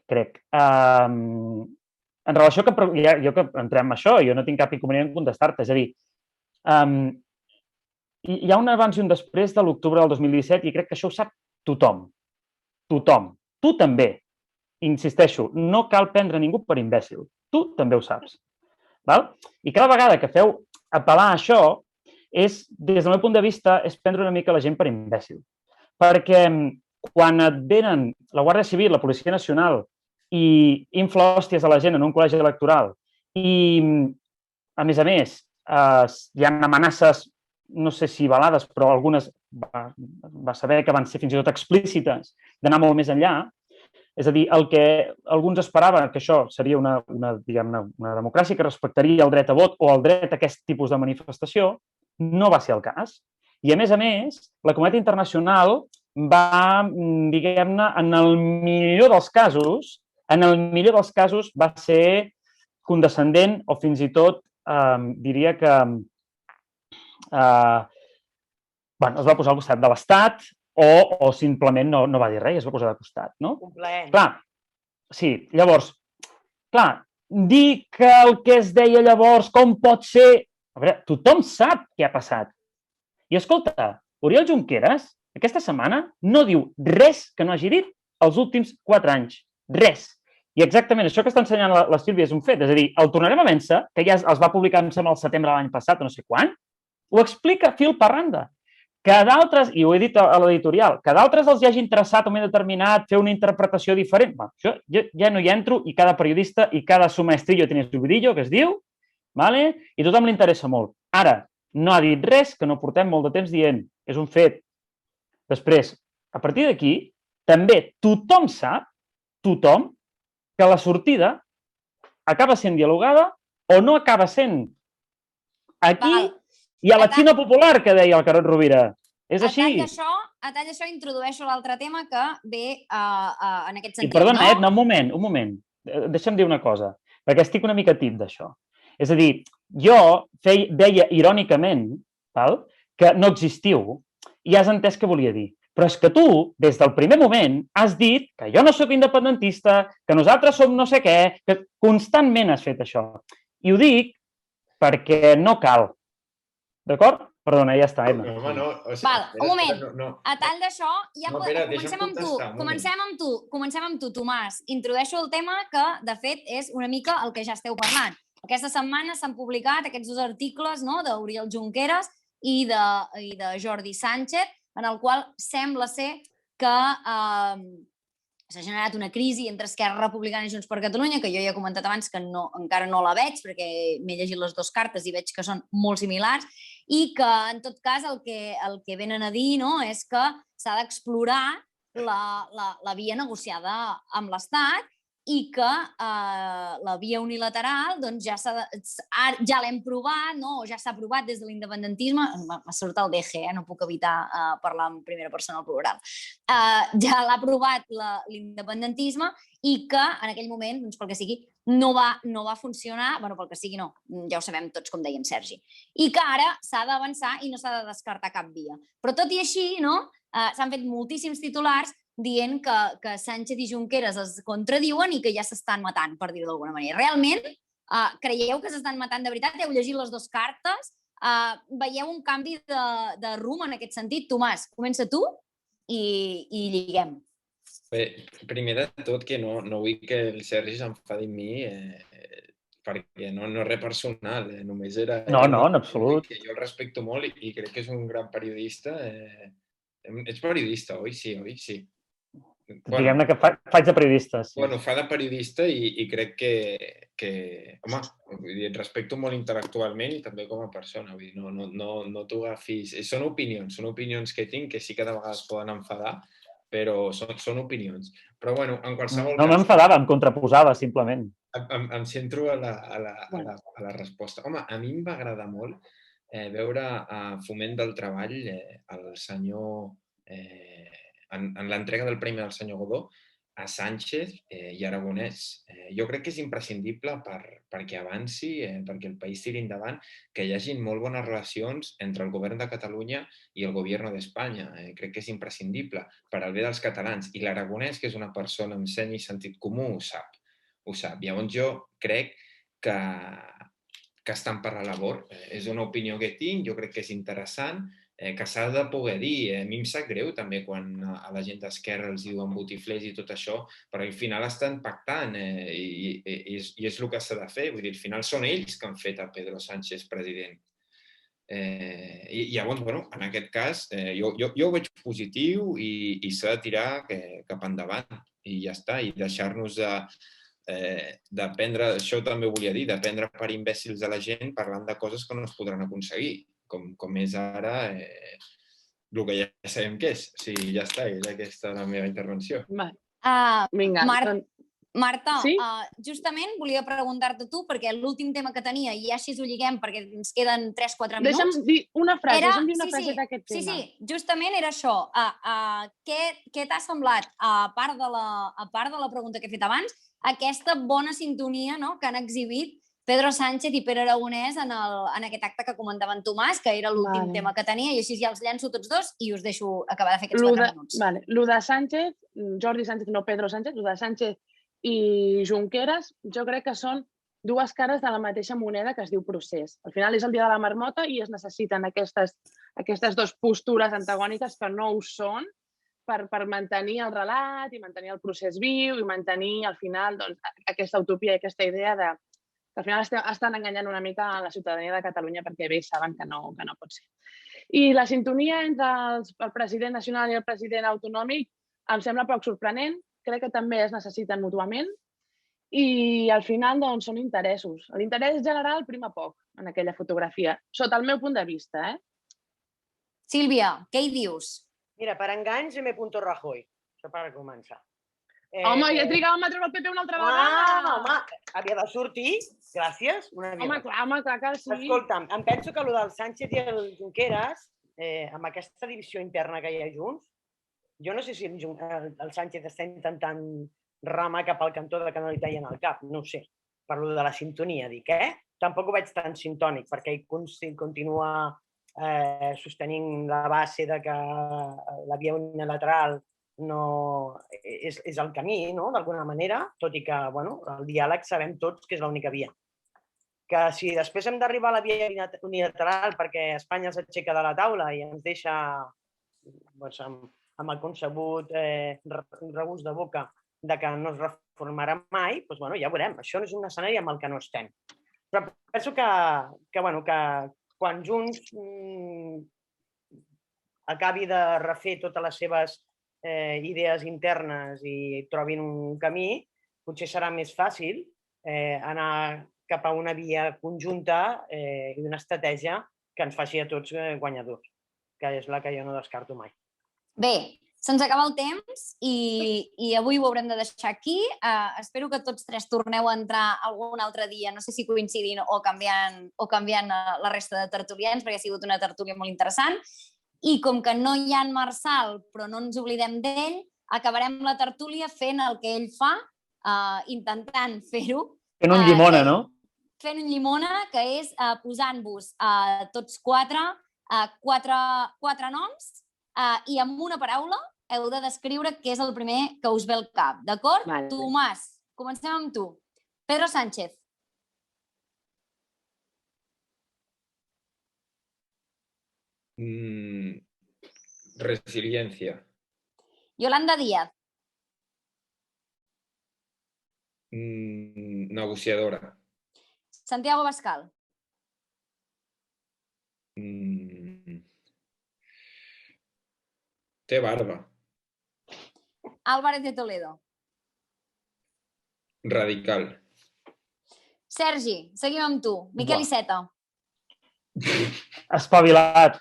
crec. En relació que jo que entrem en això, jo no tinc cap inconvenient en contestar-te. És a dir, hi ha un abans i un després de l'octubre del 2017 i crec que això ho sap tothom. Tothom. Tu també. Insisteixo, no cal prendre ningú per imbècil. Tu també ho saps. I cada vegada que feu apel·lar a això, des del meu punt de vista, és prendre una mica la gent per imbècil. Perquè quan et venen la Guàrdia Civil, la Policia Nacional i infla hòsties a la gent en un col·legi electoral i, a més, hi ha amenaces, no sé si velades, però algunes va saber que van ser fins i tot explícites, d'anar molt més enllà. És a dir, el que alguns esperaven que això seria una democràcia que respectaria el dret a vot o el dret a aquest tipus de manifestació, no va ser el cas. I, a més, la comunitat internacional va, diguem-ne, en el millor dels casos, va ser condescendent o fins i tot diria que es va posar al costat de l'Estat o simplement no va dir res, es va posar de costat, no? Clar, sí, llavors, dir que el que es deia llavors, com pot ser... A veure, tothom sap què ha passat. I escolta, Oriol Junqueras, aquesta setmana, no diu res que no hagi dit els últims 4 anys. Res. I exactament això que està ensenyant la Sílvia és un fet. És a dir, el tornarem a vèncer, que ja es va publicar em sembla el setembre de l'any passat, no sé quan, ho explica fil per randa. Que d'altres, i ho he dit a l'editorial, que d'altres els hi hagi interessat un moment determinat fer una interpretació diferent. Jo ja no hi entro i cada periodista i cada su maestrillo tiene su vidillo, que es diu, i tothom li interessa molt. Ara, no ha dit res que no portem molt de temps dient. És un fet. Després, a partir d'aquí, també tothom sap, que la sortida acaba sent dialogada o no acaba sent. Aquí hi ha la Xina popular, que deia el Carod Rovira. És així. A tall d'això introdueixo l'altre tema que ve en aquest sentit. I perdona, Edna, un moment. Deixa'm dir una cosa, perquè estic una mica tip d'això. És a dir, jo deia irònicament que no existiu i has entès què volia dir. Però és que tu, des del primer moment, has dit que jo no sóc independentista, que nosaltres som no sé què, que constantment has fet això. I ho dic perquè no cal. D'acord? Perdona, ja està, Emma. No, home, no. Val, un moment. A tall d'això, ja comencem amb tu. Comencem amb tu, Tomàs. Introdueixo el tema que, de fet, és una mica el que ja esteu parlant. Aquesta setmana s'han publicat aquests 2 articles d'Oriol Junqueras i de Jordi Sánchez, en el qual sembla ser que s'ha generat una crisi entre Esquerra Republicana i Junts per Catalunya, que jo ja he comentat abans que encara no la veig, perquè m'he llegit les 2 cartes i veig que són molt similars, i que, en tot cas, el que venen a dir és que s'ha d'explorar la via negociada amb l'Estat i que la via unilateral ja l'hem provat, o ja s'ha provat des de l'independentisme, m'ha sortit el DG, no puc evitar parlar en primera persona al plural, ja l'ha provat l'independentisme i que en aquell moment, pel que sigui, no va funcionar, pel que sigui no, ja ho sabem tots, com deia en Sergi, i que ara s'ha d'avançar i no s'ha de descartar cap via. Però tot i així, s'han fet moltíssims titulars dient que Sánchez i Junqueras es contradiuen i que ja s'estan matant, per dir-ho d'alguna manera. Realment, creieu que s'estan matant de veritat? Heu llegit les 2 cartes? Veieu un canvi de rumb en aquest sentit? Tomàs, comença tu i lliguem. Bé, primer de tot, que no vull que el Sergi s'enfadi amb mi, perquè no és res personal, només era... No, en absolut. Jo el respecto molt i crec que és un gran periodista. Ets periodista, oi? Sí, oi? Sí. Diguem-ne que faig de periodista. Bueno, fa de periodista i crec que home, et respecto molt intel·lectualment i també com a persona. No t'ho agafis... Són opinions que tinc que sí que de vegades poden enfadar, però són opinions. Però, bueno, en qualsevol cas... No m'enfadava, em contraposava, simplement. Em centro a la resposta. Home, a mi em va agradar molt veure a Foment del Treball el senyor... en l'entrega del Premi del senyor Godó, a Sánchez i Aragonès. Jo crec que és imprescindible perquè avanci, perquè el país tiri endavant, que hi hagi molt bones relacions entre el govern de Catalunya i el govern d'Espanya. Crec que és imprescindible per al bé dels catalans. I l'Aragonès, que és una persona amb seny i sentit comú, ho sap. Llavors jo crec que estan per la labor. És una opinió que tinc, jo crec que és interessant, que s'ha de poder dir. A mi em sap greu també quan a la gent d'Esquerra els diuen botiflers i tot això, però al final estan pactant i és el que s'ha de fer. Vull dir, al final són ells que han fet a Pedro Sánchez president. I llavors, bueno, en aquest cas, jo ho veig positiu i s'ha de tirar cap endavant i ja està, i deixar-nos de prendre, això també ho volia dir, de prendre per imbècils a la gent parlant de coses que no es podran aconseguir, com és ara el que ja sabem què és. O sigui, ja està, és aquesta la meva intervenció. Vinga. Marta, justament volia preguntar-te tu, perquè l'últim tema que tenia, i així ho lliguem perquè ens queden 3-4 minuts... Deixa'm dir una frase, d'aquest tema. Sí, justament era això. Què t'ha semblat, a part de la pregunta que he fet abans, aquesta bona sintonia que han exhibit Pedro Sánchez i Pere Aragonès en aquest acte que comentava en Tomàs, que era l'últim tema que tenia, i així ja els llenço tots 2 i us deixo acabar de fer aquests 4 minuts. Lo de Sánchez, Jordi Sánchez, no Pedro Sánchez, lo de Sánchez i Junqueras, jo crec que són 2 cares de la mateixa moneda que es diu procés. Al final és el dia de la marmota i es necessiten aquestes 2 postures antagòniques que no ho són per mantenir el relat i mantenir el procés viu i mantenir al final aquesta utopia i aquesta idea de que al final estan enganyant una mica a la ciutadania de Catalunya perquè bé saben que no pot ser. I la sintonia entre el president nacional i el president autonòmic em sembla poc sorprenent, crec que també es necessiten mútuament i al final són interessos. L'interès general prima poc en aquella fotografia, sota el meu punt de vista. Sílvia, què hi dius? Mira, per enganys m'he punto Rajoy, això per començar. Home, ja trigàvem a treure el PP una altra vegada. Home, havia de sortir, gràcies. Home, clar que sí. Escolta'm, em penso que el del Sánchez i el Junqueras, amb aquesta divisió interna que hi ha junts, jo no sé si el Sánchez està intentant remar cap al cantó de que no li tallen el cap, no ho sé. Parlo de la sintonia, dic, Tampoc ho veig tan sintònic, perquè ell continua sostenint la base de que la via unilateral no és el camí, no?, d'alguna manera, tot i que el diàleg sabem tots que és l'única via. Que si després hem d'arribar a la via unilateral perquè Espanya s'aixeca de la taula i ens deixa amb el concebut regust de boca de que no es reformarà mai, doncs ja ho veurem. Això és un escenari amb el que no estem. Però penso que quan Junts acabi de refer totes les seves idees internes i trobin un camí, potser serà més fàcil anar cap a una via conjunta i una estratègia que ens faci a tots guanyadors, que és la que jo no descarto mai. Bé, se'ns acaba el temps i avui ho haurem de deixar aquí. Espero que tots tres torneu a entrar algun altre dia, no sé si coincidint o canviant la resta de tertulians, perquè ha sigut una tertúlia molt interessant. I com que no hi ha en Marçal, però no ens oblidem d'ell, acabarem la tertúlia fent el que ell fa, intentant fer-ho. Fent un llimona, no? Fent un llimona, que és posant-vos tots quatre noms i amb una paraula heu de descriure què és el primer que us ve al cap, d'acord? Vale. Tomàs, comencem amb tu. Pedro Sánchez. Resiliencia. Yolanda Díaz. Negociadora. Santiago Bascal. Té barba. Álvarez de Toledo. Radical. Sergi, seguim amb tu. Miquel Iceta. Espavilat.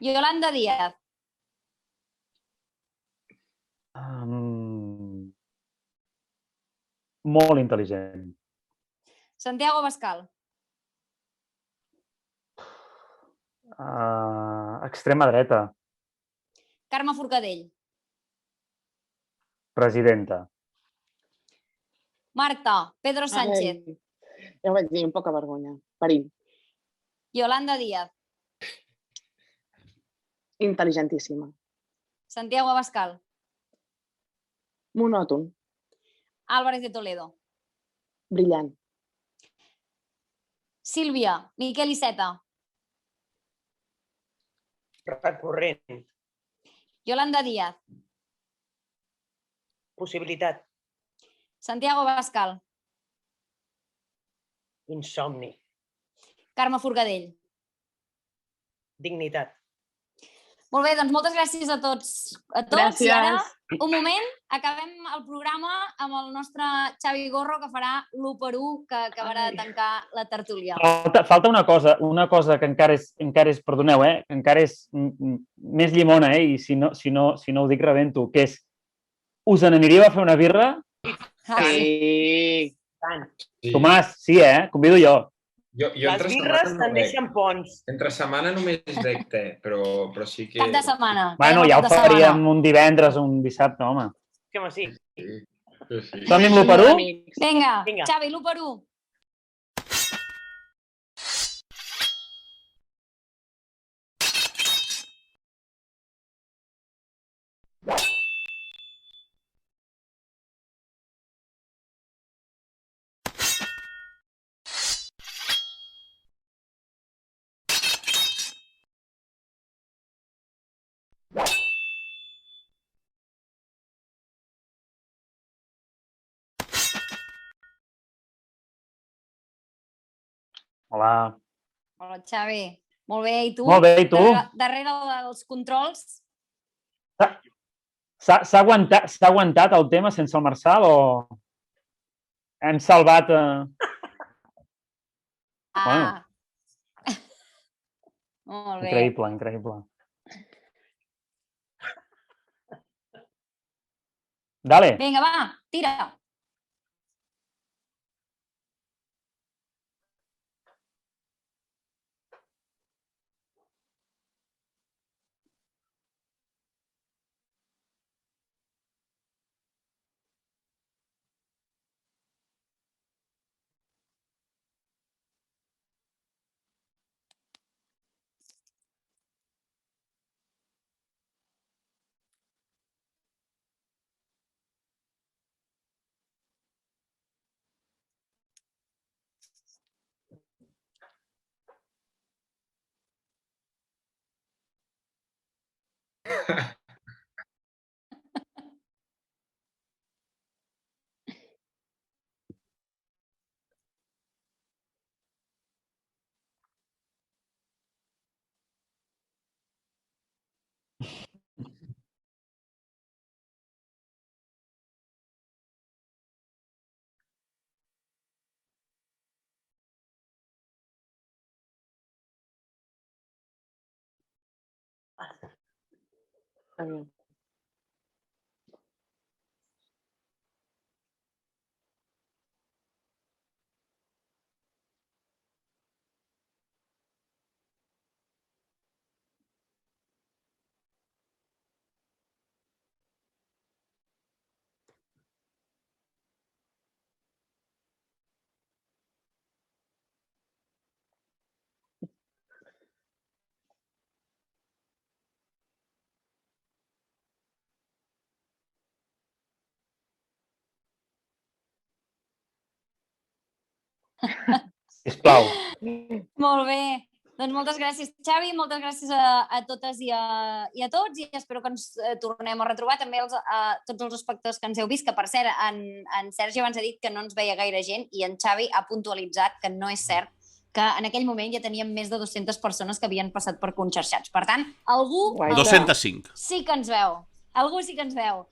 Yolanda Díaz. Molt intel·ligent. Santiago Bascal. Extrema dreta. Carme Forcadell. Presidenta. Marta, Pedro Sánchez. Ja ho vaig dir, poca vergonya. Perill. Yolanda Díaz. Intel·ligentíssima. Santiago Abascal. Monòton. Álvarez de Toledo. Brillant. Sílvia, Miquel Iceta. Recurrent. Yolanda Díaz. Possibilitat. Santiago Abascal. Insomni. Carme Forcadell. Dignitat. Molt bé, doncs moltes gràcies a tots. Gràcies. I ara, un moment, acabem el programa amb el nostre Xavi Gorro, que farà l'1x1, que acabarà de tancar la tertúlia. Falta una cosa que encara és, perdoneu, que encara és més llimona, i si no ho dic rebento, que és, us n'aniríeu a fer una birra? Sí. Tomàs, sí, convido jo. Les birres te'n deixen ponts. Entre setmana només bec te, però sí que... Cap de setmana. Bueno, ja ho faríem un divendres o un dissabte, home. Que home, sí. Som-hi amb l'1x1? Vinga, Xavi, l'1x1. Hola. Hola, Xavi. Molt bé, i tu? Molt bé, i tu? Darrere dels controls? S'ha aguantat el tema sense el Marçal o hem salvat... Bueno. Molt bé. Increïble. Dale. Vinga, va, tira. Sisplau. Molt bé. Doncs moltes gràcies, Xavi, moltes gràcies a totes i a tots, i espero que ens tornem a retrobar també tots els espectadors que ens heu vist, que per cert, en Sergi abans ha dit que no ens veia gaire gent i en Xavi ha puntualitzat que no és cert, que en aquell moment ja teníem més de 200 persones que havien passat per Conxorxats. Per tant, algú... 205. Sí que ens veu. Algú sí que ens veu.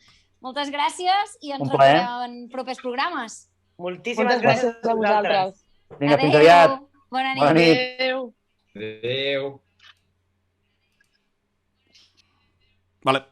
Moltes gràcies i ens retrobem en propers programes. Moltíssimes gràcies a vosaltres. Vinga, fins aviat. Bona nit. Bona nit. Adéu. Vale.